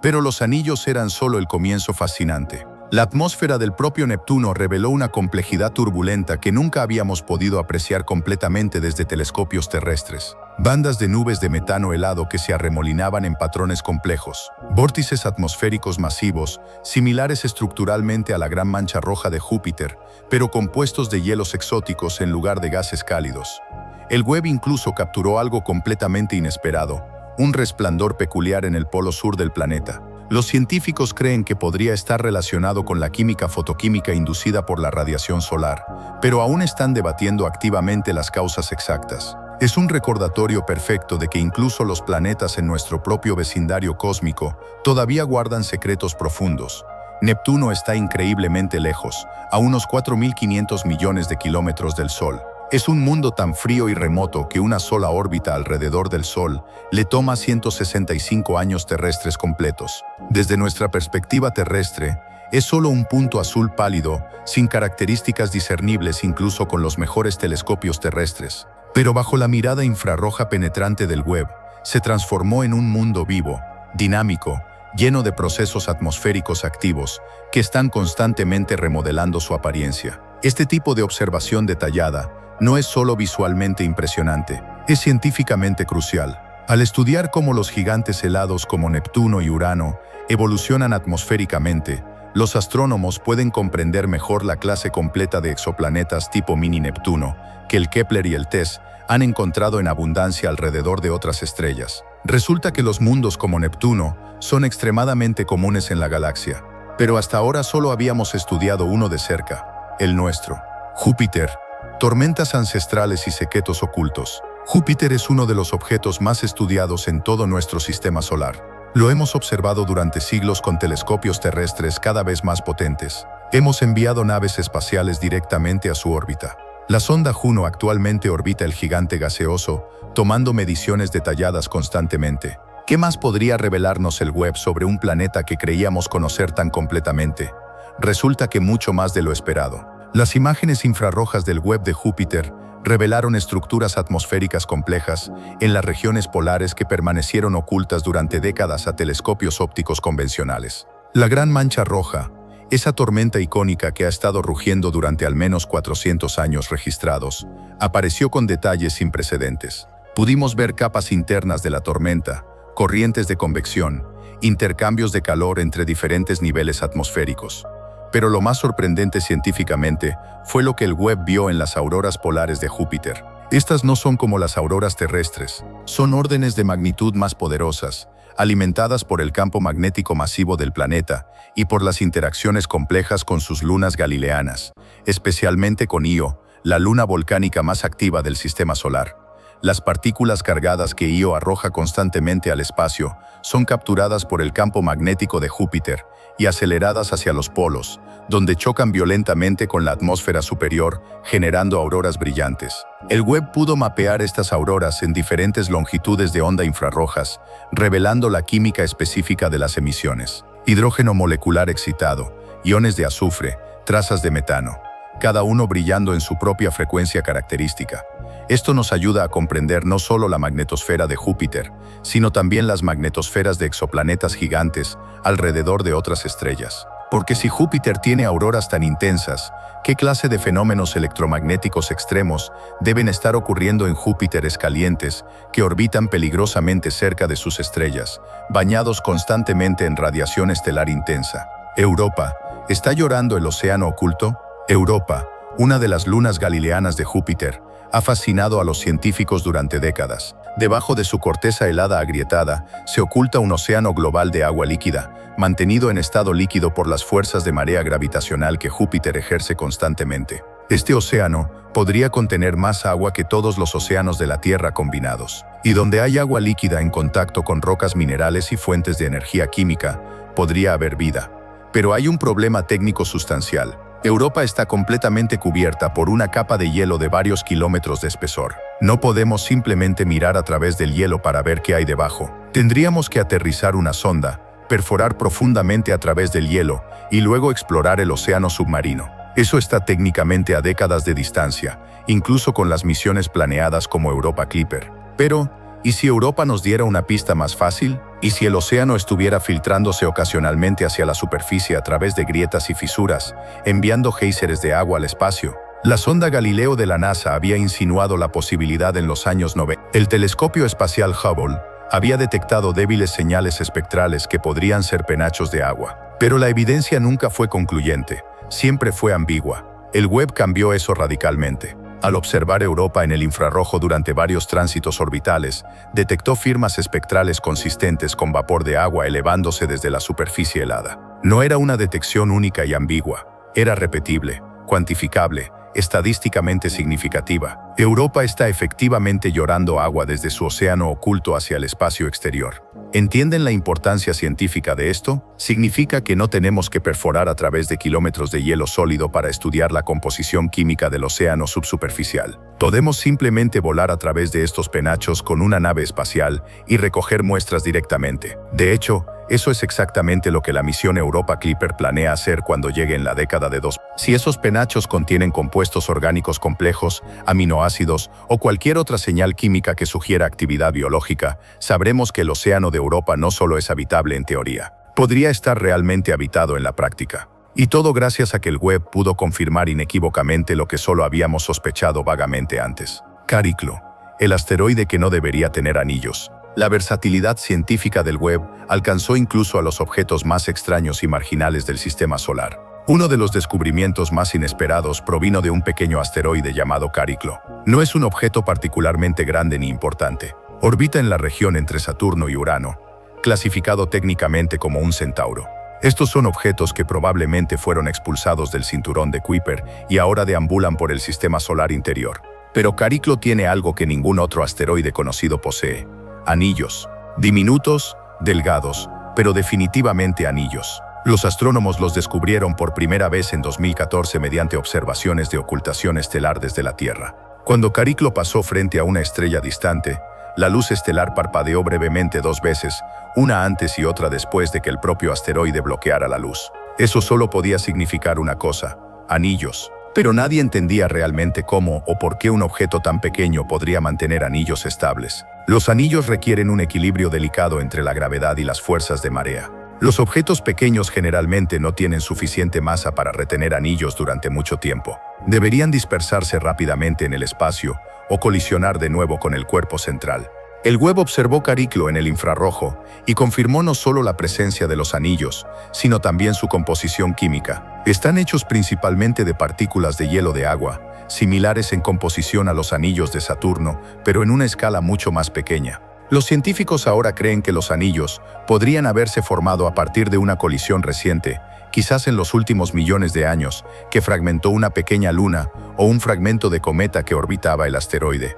Pero los anillos eran solo el comienzo fascinante. La atmósfera del propio Neptuno reveló una complejidad turbulenta que nunca habíamos podido apreciar completamente desde telescopios terrestres. Bandas de nubes de metano helado que se arremolinaban en patrones complejos. Vórtices atmosféricos masivos, similares estructuralmente a la Gran Mancha Roja de Júpiter, pero compuestos de hielos exóticos en lugar de gases cálidos. El Webb incluso capturó algo completamente inesperado, un resplandor peculiar en el polo sur del planeta. Los científicos creen que podría estar relacionado con la química fotoquímica inducida por la radiación solar, pero aún están debatiendo activamente las causas exactas. Es un recordatorio perfecto de que incluso los planetas en nuestro propio vecindario cósmico todavía guardan secretos profundos. Neptuno está increíblemente lejos, a unos 4.500 millones de kilómetros del Sol. Es un mundo tan frío y remoto que una sola órbita alrededor del Sol le toma 165 años terrestres completos. Desde nuestra perspectiva terrestre, es solo un punto azul pálido, sin características discernibles incluso con los mejores telescopios terrestres. Pero bajo la mirada infrarroja penetrante del Webb, se transformó en un mundo vivo, dinámico, lleno de procesos atmosféricos activos que están constantemente remodelando su apariencia. Este tipo de observación detallada no es solo visualmente impresionante, es científicamente crucial. Al estudiar cómo los gigantes helados como Neptuno y Urano evolucionan atmosféricamente, los astrónomos pueden comprender mejor la clase completa de exoplanetas tipo mini Neptuno que el Kepler y el TESS han encontrado en abundancia alrededor de otras estrellas. Resulta que los mundos como Neptuno son extremadamente comunes en la galaxia, pero hasta ahora solo habíamos estudiado uno de cerca, el nuestro, Júpiter. Tormentas ancestrales y secretos ocultos. Júpiter es uno de los objetos más estudiados en todo nuestro sistema solar. Lo hemos observado durante siglos con telescopios terrestres cada vez más potentes. Hemos enviado naves espaciales directamente a su órbita. La sonda Juno actualmente orbita el gigante gaseoso, tomando mediciones detalladas constantemente. ¿Qué más podría revelarnos el Webb sobre un planeta que creíamos conocer tan completamente? Resulta que mucho más de lo esperado. Las imágenes infrarrojas del Webb de Júpiter revelaron estructuras atmosféricas complejas en las regiones polares que permanecieron ocultas durante décadas a telescopios ópticos convencionales. La Gran Mancha Roja, esa tormenta icónica que ha estado rugiendo durante al menos 400 años registrados, apareció con detalles sin precedentes. Pudimos ver capas internas de la tormenta, corrientes de convección, intercambios de calor entre diferentes niveles atmosféricos. Pero lo más sorprendente científicamente fue lo que el Webb vio en las auroras polares de Júpiter. Estas no son como las auroras terrestres, son órdenes de magnitud más poderosas, alimentadas por el campo magnético masivo del planeta y por las interacciones complejas con sus lunas galileanas, especialmente con Io, la luna volcánica más activa del sistema solar. Las partículas cargadas que Io arroja constantemente al espacio son capturadas por el campo magnético de Júpiter y aceleradas hacia los polos, donde chocan violentamente con la atmósfera superior, generando auroras brillantes. El Webb pudo mapear estas auroras en diferentes longitudes de onda infrarrojas, revelando la química específica de las emisiones. Hidrógeno molecular excitado, iones de azufre, trazas de metano, cada uno brillando en su propia frecuencia característica. Esto nos ayuda a comprender no solo la magnetosfera de Júpiter, sino también las magnetosferas de exoplanetas gigantes alrededor de otras estrellas. Porque si Júpiter tiene auroras tan intensas, ¿qué clase de fenómenos electromagnéticos extremos deben estar ocurriendo en Júpiteres calientes que orbitan peligrosamente cerca de sus estrellas, bañados constantemente en radiación estelar intensa? Europa, ¿está llorando el océano oculto? Europa, una de las lunas galileanas de Júpiter, ha fascinado a los científicos durante décadas. Debajo de su corteza helada agrietada se oculta un océano global de agua líquida, mantenido en estado líquido por las fuerzas de marea gravitacional que Júpiter ejerce constantemente. Este océano podría contener más agua que todos los océanos de la Tierra combinados. Y donde hay agua líquida en contacto con rocas minerales y fuentes de energía química, podría haber vida. Pero hay un problema técnico sustancial. Europa está completamente cubierta por una capa de hielo de varios kilómetros de espesor. No podemos simplemente mirar a través del hielo para ver qué hay debajo. Tendríamos que aterrizar una sonda, perforar profundamente a través del hielo y luego explorar el océano submarino. Eso está técnicamente a décadas de distancia, incluso con las misiones planeadas como Europa Clipper. Pero, ¿y si Europa nos diera una pista más fácil? ¿Y si el océano estuviera filtrándose ocasionalmente hacia la superficie a través de grietas y fisuras, enviando géiseres de agua al espacio? La sonda Galileo de la NASA había insinuado la posibilidad en los años 90. El telescopio espacial Hubble había detectado débiles señales espectrales que podrían ser penachos de agua. Pero la evidencia nunca fue concluyente, siempre fue ambigua. El Webb cambió eso radicalmente. Al observar Europa en el infrarrojo durante varios tránsitos orbitales, detectó firmas espectrales consistentes con vapor de agua elevándose desde la superficie helada. No era una detección única y ambigua, era repetible, cuantificable, estadísticamente significativa. Europa está efectivamente llorando agua desde su océano oculto hacia el espacio exterior. ¿Entienden la importancia científica de esto? Significa que no tenemos que perforar a través de kilómetros de hielo sólido para estudiar la composición química del océano subsuperficial. Podemos simplemente volar a través de estos penachos con una nave espacial y recoger muestras directamente. De hecho, eso es exactamente lo que la misión Europa Clipper planea hacer cuando llegue en la década de 2000. Si esos penachos contienen compuestos orgánicos complejos, aminoácidos o cualquier otra señal química que sugiera actividad biológica, sabremos que el océano de Europa no solo es habitable en teoría, podría estar realmente habitado en la práctica. Y todo gracias a que el Webb pudo confirmar inequívocamente lo que solo habíamos sospechado vagamente antes. Cariclo, el asteroide que no debería tener anillos. La versatilidad científica del Webb alcanzó incluso a los objetos más extraños y marginales del sistema solar. Uno de los descubrimientos más inesperados provino de un pequeño asteroide llamado Cariclo. No es un objeto particularmente grande ni importante. Orbita en la región entre Saturno y Urano, clasificado técnicamente como un centauro. Estos son objetos que probablemente fueron expulsados del cinturón de Kuiper y ahora deambulan por el sistema solar interior. Pero Cariclo tiene algo que ningún otro asteroide conocido posee: anillos. Diminutos, delgados, pero definitivamente anillos. Los astrónomos los descubrieron por primera vez en 2014 mediante observaciones de ocultación estelar desde la Tierra. Cuando Cariclo pasó frente a una estrella distante, la luz estelar parpadeó brevemente 2 veces, una antes y otra después de que el propio asteroide bloqueara la luz. Eso solo podía significar una cosa: anillos. Pero nadie entendía realmente cómo o por qué un objeto tan pequeño podría mantener anillos estables. Los anillos requieren un equilibrio delicado entre la gravedad y las fuerzas de marea. Los objetos pequeños generalmente no tienen suficiente masa para retener anillos durante mucho tiempo. Deberían dispersarse rápidamente en el espacio o colisionar de nuevo con el cuerpo central. El Webb observó Cariclo en el infrarrojo y confirmó no solo la presencia de los anillos, sino también su composición química. Están hechos principalmente de partículas de hielo de agua, similares en composición a los anillos de Saturno, pero en una escala mucho más pequeña. Los científicos ahora creen que los anillos podrían haberse formado a partir de una colisión reciente, quizás en los últimos millones de años, que fragmentó una pequeña luna o un fragmento de cometa que orbitaba el asteroide.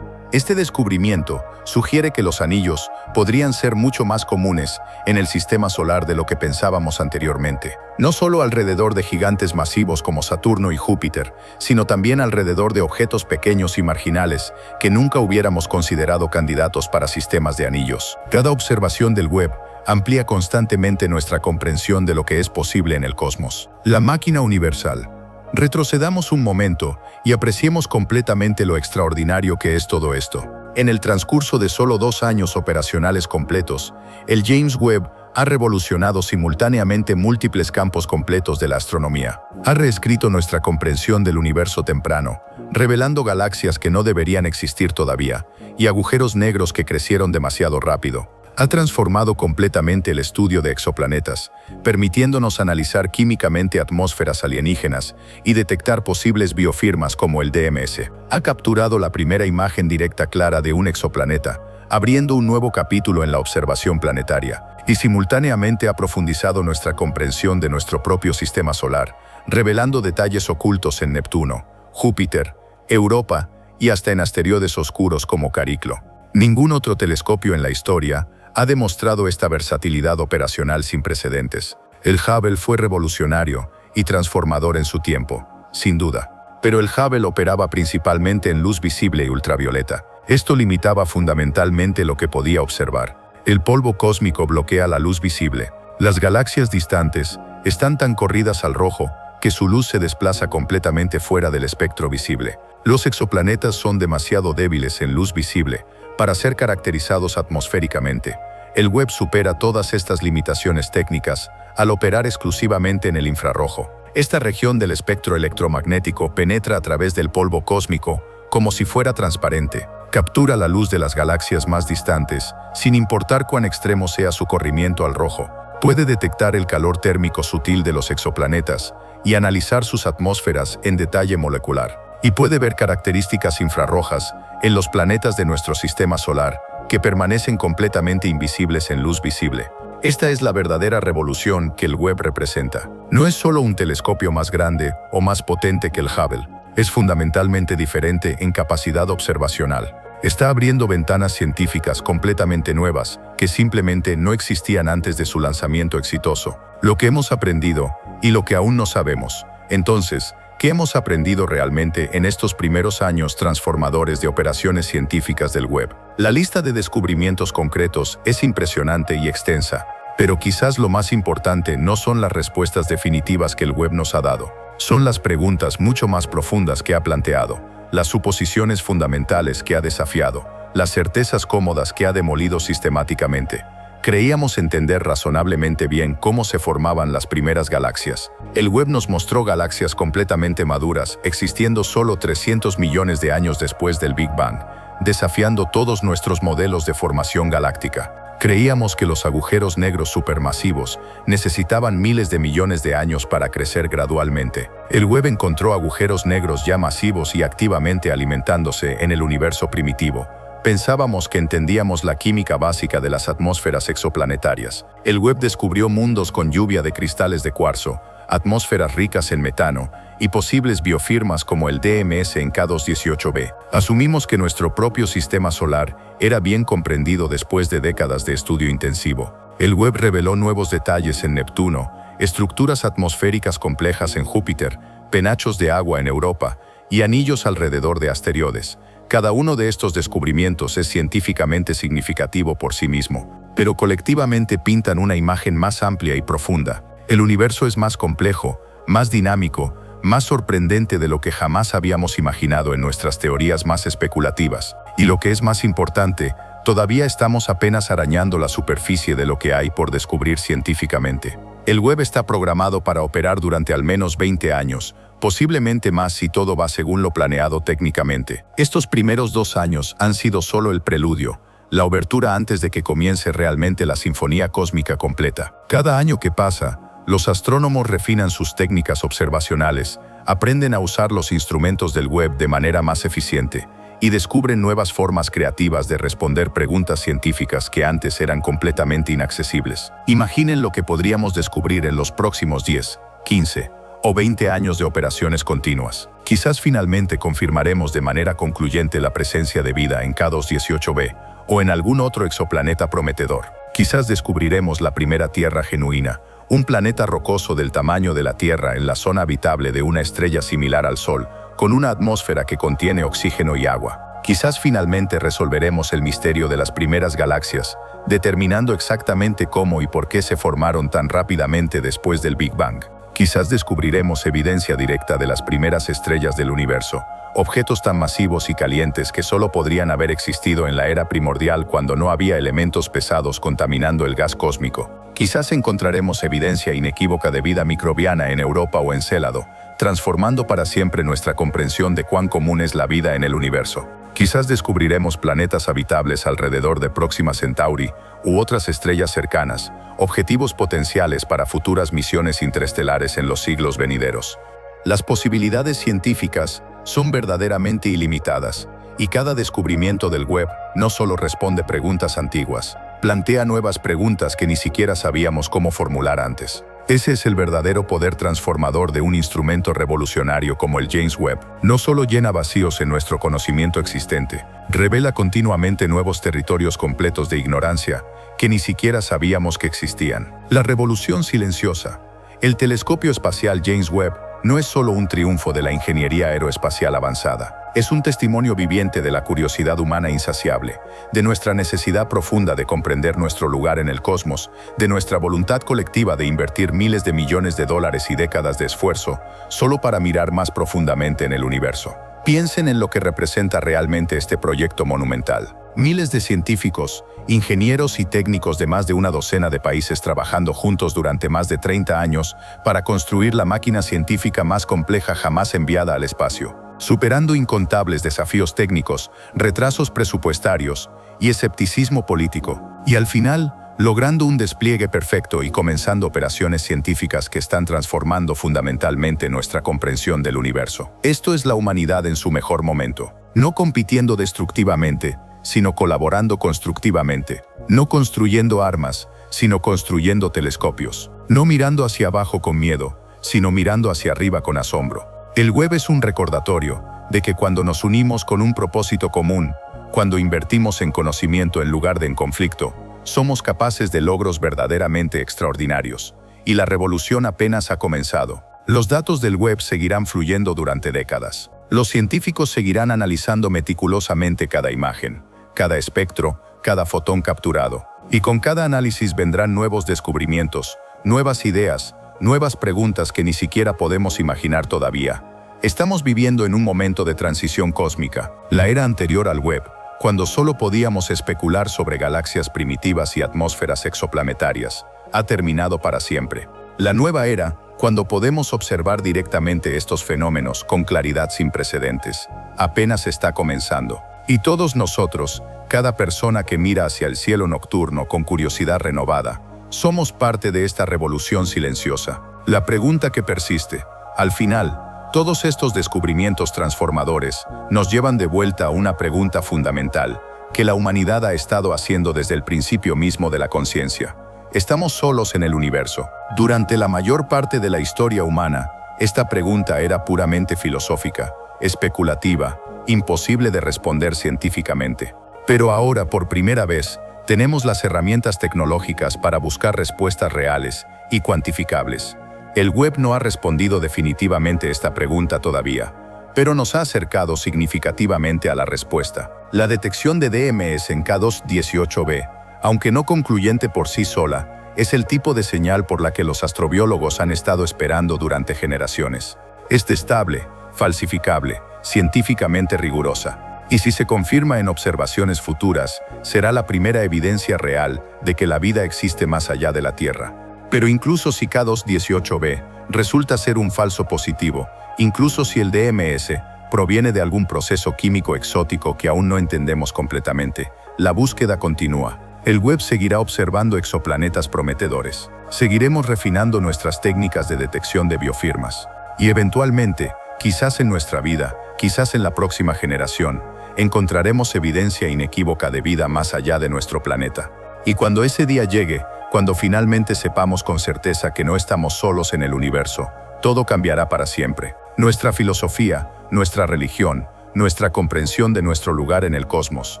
Este descubrimiento sugiere que los anillos podrían ser mucho más comunes en el sistema solar de lo que pensábamos anteriormente. No solo alrededor de gigantes masivos como Saturno y Júpiter, sino también alrededor de objetos pequeños y marginales que nunca hubiéramos considerado candidatos para sistemas de anillos. Cada observación del Webb amplía constantemente nuestra comprensión de lo que es posible en el cosmos. La máquina universal. Retrocedamos un momento y apreciemos completamente lo extraordinario que es todo esto. En el transcurso de solo 2 años operacionales completos, el James Webb ha revolucionado simultáneamente múltiples campos completos de la astronomía. Ha reescrito nuestra comprensión del universo temprano, revelando galaxias que no deberían existir todavía y agujeros negros que crecieron demasiado rápido. Ha transformado completamente el estudio de exoplanetas, permitiéndonos analizar químicamente atmósferas alienígenas y detectar posibles biofirmas como el DMS. Ha capturado la primera imagen directa clara de un exoplaneta, abriendo un nuevo capítulo en la observación planetaria, y simultáneamente ha profundizado nuestra comprensión de nuestro propio sistema solar, revelando detalles ocultos en Neptuno, Júpiter, Europa y hasta en asteroides oscuros como Cariclo. Ningún otro telescopio en la historia ha demostrado esta versatilidad operacional sin precedentes. El Hubble fue revolucionario y transformador en su tiempo, sin duda. Pero el Hubble operaba principalmente en luz visible y ultravioleta. Esto limitaba fundamentalmente lo que podía observar. El polvo cósmico bloquea la luz visible. Las galaxias distantes están tan corridas al rojo que su luz se desplaza completamente fuera del espectro visible. Los exoplanetas son demasiado débiles en luz visible para ser caracterizados atmosféricamente. El Webb supera todas estas limitaciones técnicas al operar exclusivamente en el infrarrojo. Esta región del espectro electromagnético penetra a través del polvo cósmico como si fuera transparente. Captura la luz de las galaxias más distantes, sin importar cuán extremo sea su corrimiento al rojo. Puede detectar el calor térmico sutil de los exoplanetas y analizar sus atmósferas en detalle molecular. Y puede ver características infrarrojas en los planetas de nuestro sistema solar que permanecen completamente invisibles en luz visible. Esta es la verdadera revolución que el Webb representa. No es solo un telescopio más grande o más potente que el Hubble, es fundamentalmente diferente en capacidad observacional. Está abriendo ventanas científicas completamente nuevas que simplemente no existían antes de su lanzamiento exitoso. Lo que hemos aprendido y lo que aún no sabemos. Entonces, ¿qué hemos aprendido realmente en estos primeros años transformadores de operaciones científicas del Webb? La lista de descubrimientos concretos es impresionante y extensa, pero quizás lo más importante no son las respuestas definitivas que el Webb nos ha dado. Son las preguntas mucho más profundas que ha planteado, las suposiciones fundamentales que ha desafiado, las certezas cómodas que ha demolido sistemáticamente. Creíamos entender razonablemente bien cómo se formaban las primeras galaxias. El Webb nos mostró galaxias completamente maduras, existiendo solo 300 millones de años después del Big Bang, desafiando todos nuestros modelos de formación galáctica. Creíamos que los agujeros negros supermasivos necesitaban miles de millones de años para crecer gradualmente. El Webb encontró agujeros negros ya masivos y activamente alimentándose en el universo primitivo. Pensábamos que entendíamos la química básica de las atmósferas exoplanetarias. El Webb descubrió mundos con lluvia de cristales de cuarzo, atmósferas ricas en metano y posibles biofirmas como el DMS en K218b. Asumimos que nuestro propio sistema solar era bien comprendido después de décadas de estudio intensivo. El Webb reveló nuevos detalles en Neptuno, estructuras atmosféricas complejas en Júpiter, penachos de agua en Europa y anillos alrededor de asteroides. Cada uno de estos descubrimientos es científicamente significativo por sí mismo, pero colectivamente pintan una imagen más amplia y profunda. El universo es más complejo, más dinámico, más sorprendente de lo que jamás habíamos imaginado en nuestras teorías más especulativas. Y lo que es más importante, todavía estamos apenas arañando la superficie de lo que hay por descubrir científicamente. El Webb está programado para operar durante al menos 20 años, posiblemente más si todo va según lo planeado técnicamente. Estos primeros 2 años han sido solo el preludio, la obertura antes de que comience realmente la sinfonía cósmica completa. Cada año que pasa, los astrónomos refinan sus técnicas observacionales, aprenden a usar los instrumentos del Webb de manera más eficiente y descubren nuevas formas creativas de responder preguntas científicas que antes eran completamente inaccesibles. Imaginen lo que podríamos descubrir en los próximos 10, 15 o 20 años de operaciones continuas. Quizás finalmente confirmaremos de manera concluyente la presencia de vida en K218b o en algún otro exoplaneta prometedor. Quizás descubriremos la primera Tierra genuina, un planeta rocoso del tamaño de la Tierra en la zona habitable de una estrella similar al Sol, con una atmósfera que contiene oxígeno y agua. Quizás finalmente resolveremos el misterio de las primeras galaxias, determinando exactamente cómo y por qué se formaron tan rápidamente después del Big Bang. Quizás descubriremos evidencia directa de las primeras estrellas del universo, objetos tan masivos y calientes que solo podrían haber existido en la era primordial cuando no había elementos pesados contaminando el gas cósmico. Quizás encontraremos evidencia inequívoca de vida microbiana en Europa o Encélado, transformando para siempre nuestra comprensión de cuán común es la vida en el universo. Quizás descubriremos planetas habitables alrededor de Próxima Centauri u otras estrellas cercanas, objetivos potenciales para futuras misiones interestelares en los siglos venideros. Las posibilidades científicas son verdaderamente ilimitadas, y cada descubrimiento del web no solo responde preguntas antiguas, plantea nuevas preguntas que ni siquiera sabíamos cómo formular antes. Ese es el verdadero poder transformador de un instrumento revolucionario como el James Webb. No solo llena vacíos en nuestro conocimiento existente, revela continuamente nuevos territorios completos de ignorancia que ni siquiera sabíamos que existían. La revolución silenciosa. El telescopio espacial James Webb no es solo un triunfo de la ingeniería aeroespacial avanzada. Es un testimonio viviente de la curiosidad humana insaciable, de nuestra necesidad profunda de comprender nuestro lugar en el cosmos, de nuestra voluntad colectiva de invertir miles de millones de dólares y décadas de esfuerzo solo para mirar más profundamente en el universo. Piensen en lo que representa realmente este proyecto monumental. Miles de científicos, ingenieros y técnicos de más de una docena de países trabajando juntos durante más de 30 años para construir la máquina científica más compleja jamás enviada al espacio, superando incontables desafíos técnicos, retrasos presupuestarios y escepticismo político, y al final, logrando un despliegue perfecto y comenzando operaciones científicas que están transformando fundamentalmente nuestra comprensión del universo. Esto es la humanidad en su mejor momento, no compitiendo destructivamente, sino colaborando constructivamente, no construyendo armas, sino construyendo telescopios, no mirando hacia abajo con miedo, sino mirando hacia arriba con asombro. El web es un recordatorio de que cuando nos unimos con un propósito común, cuando invertimos en conocimiento en lugar de en conflicto, somos capaces de logros verdaderamente extraordinarios, y la revolución apenas ha comenzado. Los datos del web seguirán fluyendo durante décadas. Los científicos seguirán analizando meticulosamente cada imagen, cada espectro, cada fotón capturado, y con cada análisis vendrán nuevos descubrimientos, nuevas ideas, nuevas preguntas que ni siquiera podemos imaginar todavía. Estamos viviendo en un momento de transición cósmica, la era anterior al web, cuando solo podíamos especular sobre galaxias primitivas y atmósferas exoplanetarias, ha terminado para siempre. La nueva era, cuando podemos observar directamente estos fenómenos con claridad sin precedentes, apenas está comenzando. Y todos nosotros, cada persona que mira hacia el cielo nocturno con curiosidad renovada, somos parte de esta revolución silenciosa. La pregunta que persiste, al final, todos estos descubrimientos transformadores nos llevan de vuelta a una pregunta fundamental que la humanidad ha estado haciendo desde el principio mismo de la conciencia. ¿Estamos solos en el universo? Durante la mayor parte de la historia humana, esta pregunta era puramente filosófica, especulativa, imposible de responder científicamente. Pero ahora, por primera vez, tenemos las herramientas tecnológicas para buscar respuestas reales y cuantificables. El web no ha respondido definitivamente esta pregunta todavía, pero nos ha acercado significativamente a la respuesta. La detección de DMS en K2-18b, aunque no concluyente por sí sola, es el tipo de señal por la que los astrobiólogos han estado esperando durante generaciones. Es estable, falsificable, científicamente rigurosa, y si se confirma en observaciones futuras, será la primera evidencia real de que la vida existe más allá de la Tierra. Pero incluso si K2-18b resulta ser un falso positivo, incluso si el DMS proviene de algún proceso químico exótico que aún no entendemos completamente, la búsqueda continúa. El web seguirá observando exoplanetas prometedores. Seguiremos refinando nuestras técnicas de detección de biofirmas. Y eventualmente, quizás en nuestra vida, quizás en la próxima generación, encontraremos evidencia inequívoca de vida más allá de nuestro planeta. Y cuando ese día llegue, cuando finalmente sepamos con certeza que no estamos solos en el universo, todo cambiará para siempre. Nuestra filosofía, nuestra religión, nuestra comprensión de nuestro lugar en el cosmos,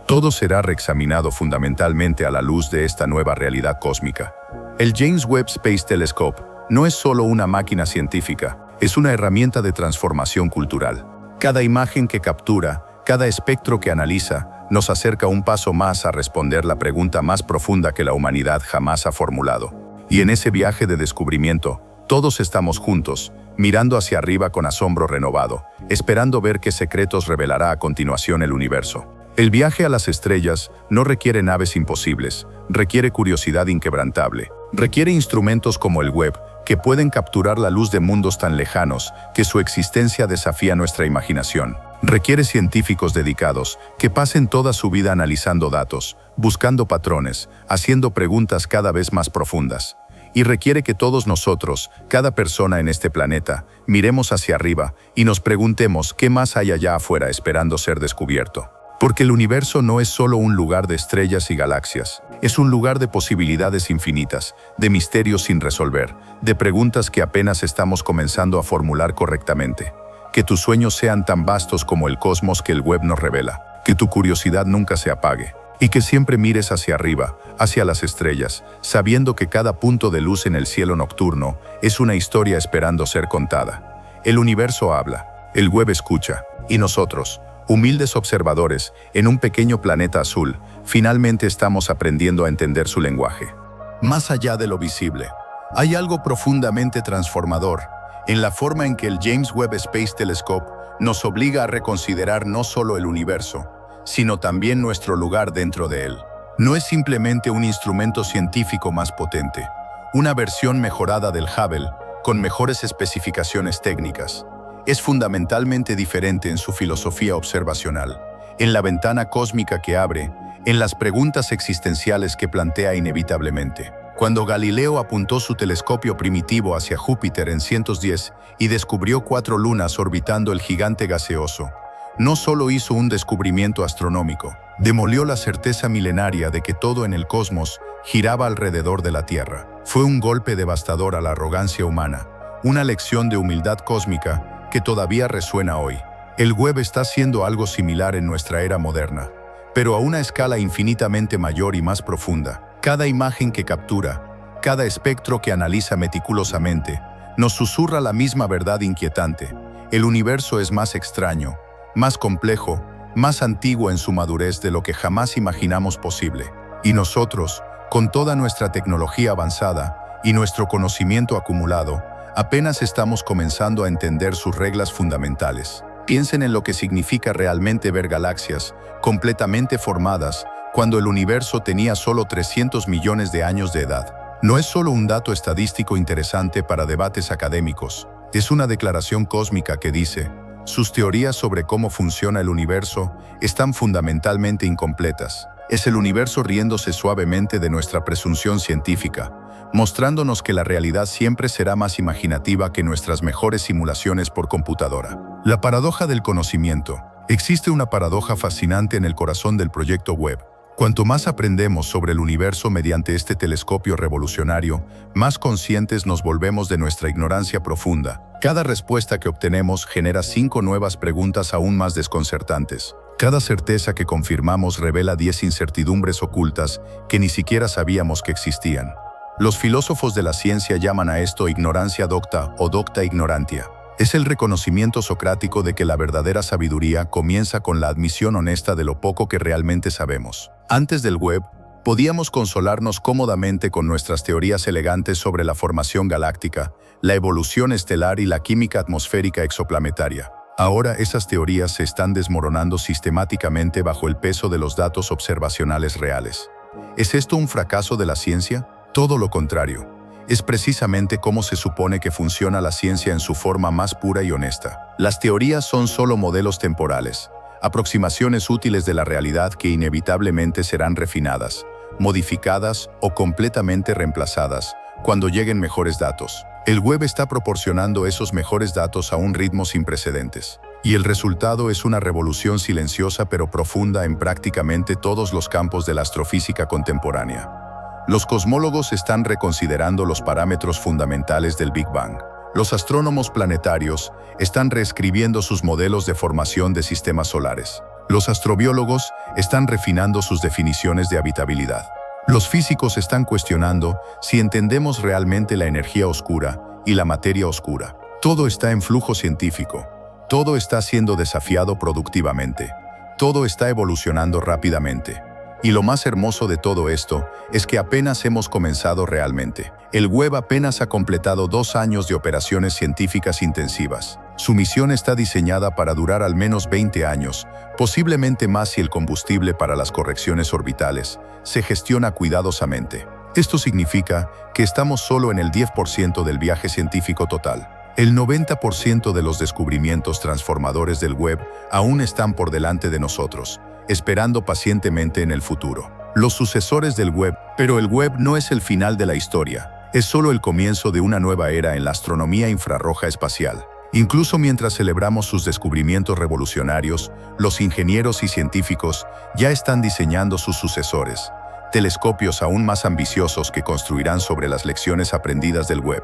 todo será reexaminado fundamentalmente a la luz de esta nueva realidad cósmica. El James Webb Space Telescope no es solo una máquina científica, es una herramienta de transformación cultural. Cada imagen que captura, cada espectro que analiza, nos acerca un paso más a responder la pregunta más profunda que la humanidad jamás ha formulado. Y en ese viaje de descubrimiento, todos estamos juntos, mirando hacia arriba con asombro renovado, esperando ver qué secretos revelará a continuación el universo. El viaje a las estrellas no requiere naves imposibles, requiere curiosidad inquebrantable, requiere instrumentos como el web, que pueden capturar la luz de mundos tan lejanos que su existencia desafía nuestra imaginación. Requiere científicos dedicados que pasen toda su vida analizando datos, buscando patrones, haciendo preguntas cada vez más profundas. Y requiere que todos nosotros, cada persona en este planeta, miremos hacia arriba y nos preguntemos qué más hay allá afuera esperando ser descubierto. Porque el universo no es solo un lugar de estrellas y galaxias, es un lugar de posibilidades infinitas, de misterios sin resolver, de preguntas que apenas estamos comenzando a formular correctamente. Que tus sueños sean tan vastos como el cosmos que el web nos revela, que tu curiosidad nunca se apague, y que siempre mires hacia arriba, hacia las estrellas, sabiendo que cada punto de luz en el cielo nocturno es una historia esperando ser contada. El universo habla, el web escucha, y nosotros, humildes observadores, en un pequeño planeta azul, finalmente estamos aprendiendo a entender su lenguaje. Más allá de lo visible, hay algo profundamente transformador en la forma en que el James Webb Space Telescope nos obliga a reconsiderar no solo el universo, sino también nuestro lugar dentro de él. No es simplemente un instrumento científico más potente, una versión mejorada del Hubble, con mejores especificaciones técnicas. Es fundamentalmente diferente en su filosofía observacional, en la ventana cósmica que abre, en las preguntas existenciales que plantea inevitablemente. Cuando Galileo apuntó su telescopio primitivo hacia Júpiter en 110 y descubrió 4 lunas orbitando el gigante gaseoso, no solo hizo un descubrimiento astronómico, demolió la certeza milenaria de que todo en el cosmos giraba alrededor de la Tierra. Fue un golpe devastador a la arrogancia humana, una lección de humildad cósmica que todavía resuena hoy. El web está haciendo algo similar en nuestra era moderna, pero a una escala infinitamente mayor y más profunda. Cada imagen que captura, cada espectro que analiza meticulosamente, nos susurra la misma verdad inquietante. El universo es más extraño, más complejo, más antiguo en su madurez de lo que jamás imaginamos posible. Y nosotros, con toda nuestra tecnología avanzada y nuestro conocimiento acumulado, apenas estamos comenzando a entender sus reglas fundamentales. Piensen en lo que significa realmente ver galaxias completamente formadas cuando el universo tenía solo 300 millones de años de edad. No es solo un dato estadístico interesante para debates académicos, es una declaración cósmica que dice: sus teorías sobre cómo funciona el universo están fundamentalmente incompletas. Es el universo riéndose suavemente de nuestra presunción científica, mostrándonos que la realidad siempre será más imaginativa que nuestras mejores simulaciones por computadora. La paradoja del conocimiento. Existe una paradoja fascinante en el corazón del proyecto Webb. Cuanto más aprendemos sobre el universo mediante este telescopio revolucionario, más conscientes nos volvemos de nuestra ignorancia profunda. Cada respuesta que obtenemos genera 5 nuevas preguntas aún más desconcertantes. Cada certeza que confirmamos revela 10 incertidumbres ocultas que ni siquiera sabíamos que existían. Los filósofos de la ciencia llaman a esto ignorancia docta o docta ignorantia. Es el reconocimiento socrático de que la verdadera sabiduría comienza con la admisión honesta de lo poco que realmente sabemos. Antes del web, podíamos consolarnos cómodamente con nuestras teorías elegantes sobre la formación galáctica, la evolución estelar y la química atmosférica exoplanetaria. Ahora esas teorías se están desmoronando sistemáticamente bajo el peso de los datos observacionales reales. ¿Es esto un fracaso de la ciencia? Todo lo contrario. Es precisamente cómo se supone que funciona la ciencia en su forma más pura y honesta. Las teorías son solo modelos temporales, aproximaciones útiles de la realidad que inevitablemente serán refinadas, modificadas o completamente reemplazadas cuando lleguen mejores datos. El web está proporcionando esos mejores datos a un ritmo sin precedentes. Y el resultado es una revolución silenciosa pero profunda en prácticamente todos los campos de la astrofísica contemporánea. Los cosmólogos están reconsiderando los parámetros fundamentales del Big Bang. Los astrónomos planetarios están reescribiendo sus modelos de formación de sistemas solares. Los astrobiólogos están refinando sus definiciones de habitabilidad. Los físicos están cuestionando si entendemos realmente la energía oscura y la materia oscura. Todo está en flujo científico. Todo está siendo desafiado productivamente. Todo está evolucionando rápidamente. Y lo más hermoso de todo esto es que apenas hemos comenzado realmente. El web apenas ha completado 2 años de operaciones científicas intensivas. Su misión está diseñada para durar al menos 20 años, posiblemente más si el combustible para las correcciones orbitales se gestiona cuidadosamente. Esto significa que estamos solo en el 10% del viaje científico total. El 90% de los descubrimientos transformadores del web aún están por delante de nosotros, esperando pacientemente en el futuro. Los sucesores del web, pero el web no es el final de la historia, es solo el comienzo de una nueva era en la astronomía infrarroja espacial. Incluso mientras celebramos sus descubrimientos revolucionarios, los ingenieros y científicos ya están diseñando sus sucesores, telescopios aún más ambiciosos que construirán sobre las lecciones aprendidas del web.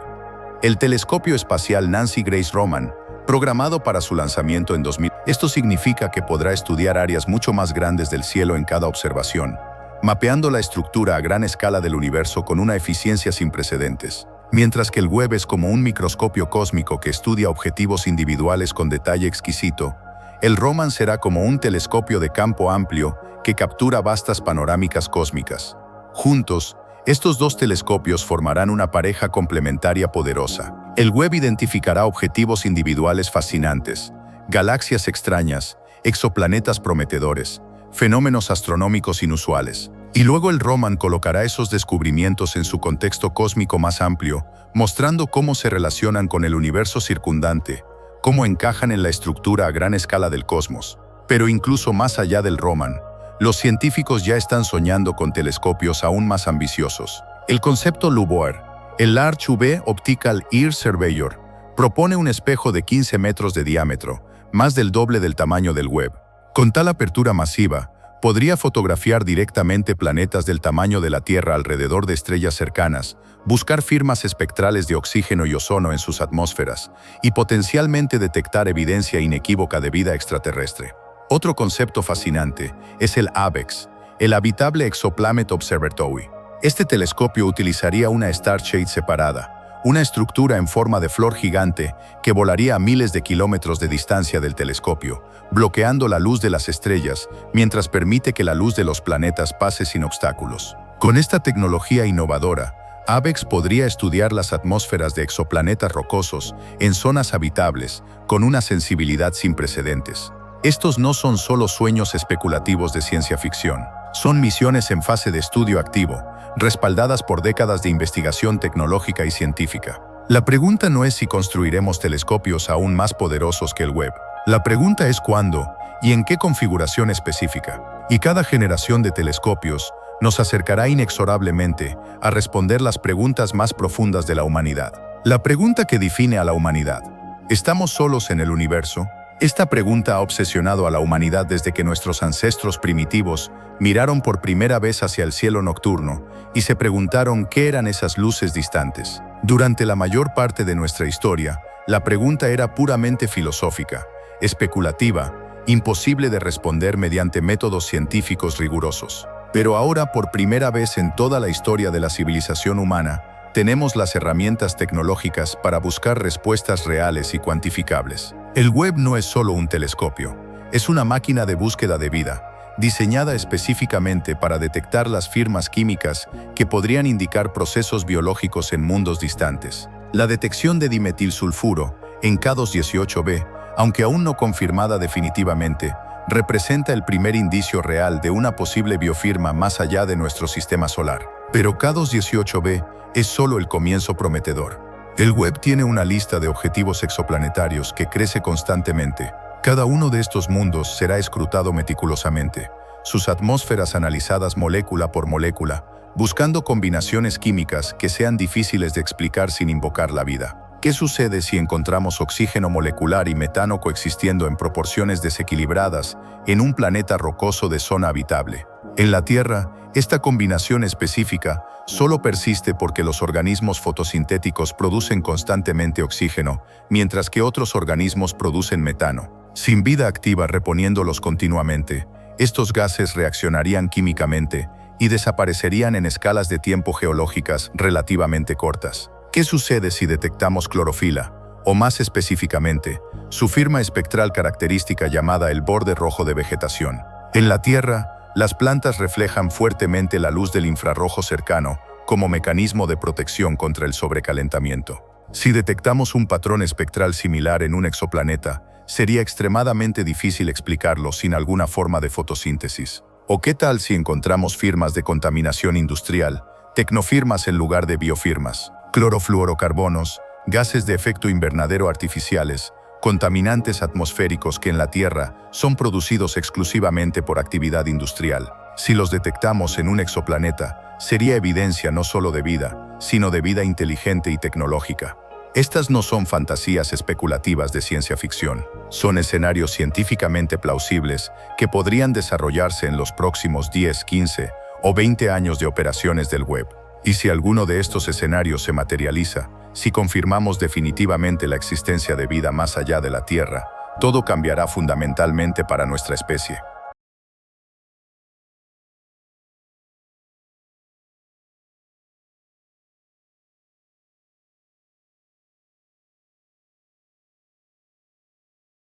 El telescopio espacial Nancy Grace Roman, programado para su lanzamiento en 2000. Esto significa que podrá estudiar áreas mucho más grandes del cielo en cada observación, mapeando la estructura a gran escala del universo con una eficiencia sin precedentes. Mientras que el web es como un microscopio cósmico que estudia objetivos individuales con detalle exquisito, el Roman será como un telescopio de campo amplio que captura vastas panorámicas cósmicas. Juntos, estos dos telescopios formarán una pareja complementaria poderosa. El web identificará objetivos individuales fascinantes, galaxias extrañas, exoplanetas prometedores, fenómenos astronómicos inusuales. Y luego el Roman colocará esos descubrimientos en su contexto cósmico más amplio, mostrando cómo se relacionan con el universo circundante, cómo encajan en la estructura a gran escala del cosmos. Pero incluso más allá del Roman, los científicos ya están soñando con telescopios aún más ambiciosos. El concepto LUVOIR, el Large UV Optical Ear Surveyor, propone un espejo de 15 metros de diámetro, más del doble del tamaño del web. Con tal apertura masiva, podría fotografiar directamente planetas del tamaño de la Tierra alrededor de estrellas cercanas, buscar firmas espectrales de oxígeno y ozono en sus atmósferas, y potencialmente detectar evidencia inequívoca de vida extraterrestre. Otro concepto fascinante es el ABEX, el Habitable Exoplanet Observatory. Este telescopio utilizaría una Starshade separada, una estructura en forma de flor gigante que volaría a miles de kilómetros de distancia del telescopio, bloqueando la luz de las estrellas mientras permite que la luz de los planetas pase sin obstáculos. Con esta tecnología innovadora, ABEX podría estudiar las atmósferas de exoplanetas rocosos en zonas habitables con una sensibilidad sin precedentes. Estos no son solo sueños especulativos de ciencia ficción, son misiones en fase de estudio activo, respaldadas por décadas de investigación tecnológica y científica. La pregunta no es si construiremos telescopios aún más poderosos que el web. La pregunta es cuándo y en qué configuración específica. Y cada generación de telescopios nos acercará inexorablemente a responder las preguntas más profundas de la humanidad. La pregunta que define a la humanidad. ¿Estamos solos en el universo? Esta pregunta ha obsesionado a la humanidad desde que nuestros ancestros primitivos miraron por primera vez hacia el cielo nocturno y se preguntaron qué eran esas luces distantes. Durante la mayor parte de nuestra historia, la pregunta era puramente filosófica, especulativa, imposible de responder mediante métodos científicos rigurosos. Pero ahora, por primera vez en toda la historia de la civilización humana, tenemos las herramientas tecnológicas para buscar respuestas reales y cuantificables. El web no es solo un telescopio, es una máquina de búsqueda de vida, diseñada específicamente para detectar las firmas químicas que podrían indicar procesos biológicos en mundos distantes. La detección de dimetilsulfuro en K218b, aunque aún no confirmada definitivamente, representa el primer indicio real de una posible biofirma más allá de nuestro sistema solar. Pero K218b es solo el comienzo prometedor. El web tiene una lista de objetivos exoplanetarios que crece constantemente. Cada uno de estos mundos será escrutado meticulosamente, sus atmósferas analizadas molécula por molécula, buscando combinaciones químicas que sean difíciles de explicar sin invocar la vida. ¿Qué sucede si encontramos oxígeno molecular y metano coexistiendo en proporciones desequilibradas en un planeta rocoso de zona habitable? En la Tierra, esta combinación específica solo persiste porque los organismos fotosintéticos producen constantemente oxígeno, mientras que otros organismos producen metano. Sin vida activa reponiéndolos continuamente, estos gases reaccionarían químicamente y desaparecerían en escalas de tiempo geológicas relativamente cortas. ¿Qué sucede si detectamos clorofila, o más específicamente, su firma espectral característica llamada el borde rojo de vegetación? En la Tierra, las plantas reflejan fuertemente la luz del infrarrojo cercano como mecanismo de protección contra el sobrecalentamiento. Si detectamos un patrón espectral similar en un exoplaneta, sería extremadamente difícil explicarlo sin alguna forma de fotosíntesis. ¿O qué tal si encontramos firmas de contaminación industrial, tecnofirmas en lugar de biofirmas, clorofluorocarbonos, gases de efecto invernadero artificiales, contaminantes atmosféricos que en la Tierra son producidos exclusivamente por actividad industrial. Si los detectamos en un exoplaneta, sería evidencia no solo de vida, sino de vida inteligente y tecnológica. Estas no son fantasías especulativas de ciencia ficción, son escenarios científicamente plausibles que podrían desarrollarse en los próximos 10, 15 o 20 años de operaciones del web. Y si alguno de estos escenarios se materializa, si confirmamos definitivamente la existencia de vida más allá de la Tierra, todo cambiará fundamentalmente para nuestra especie.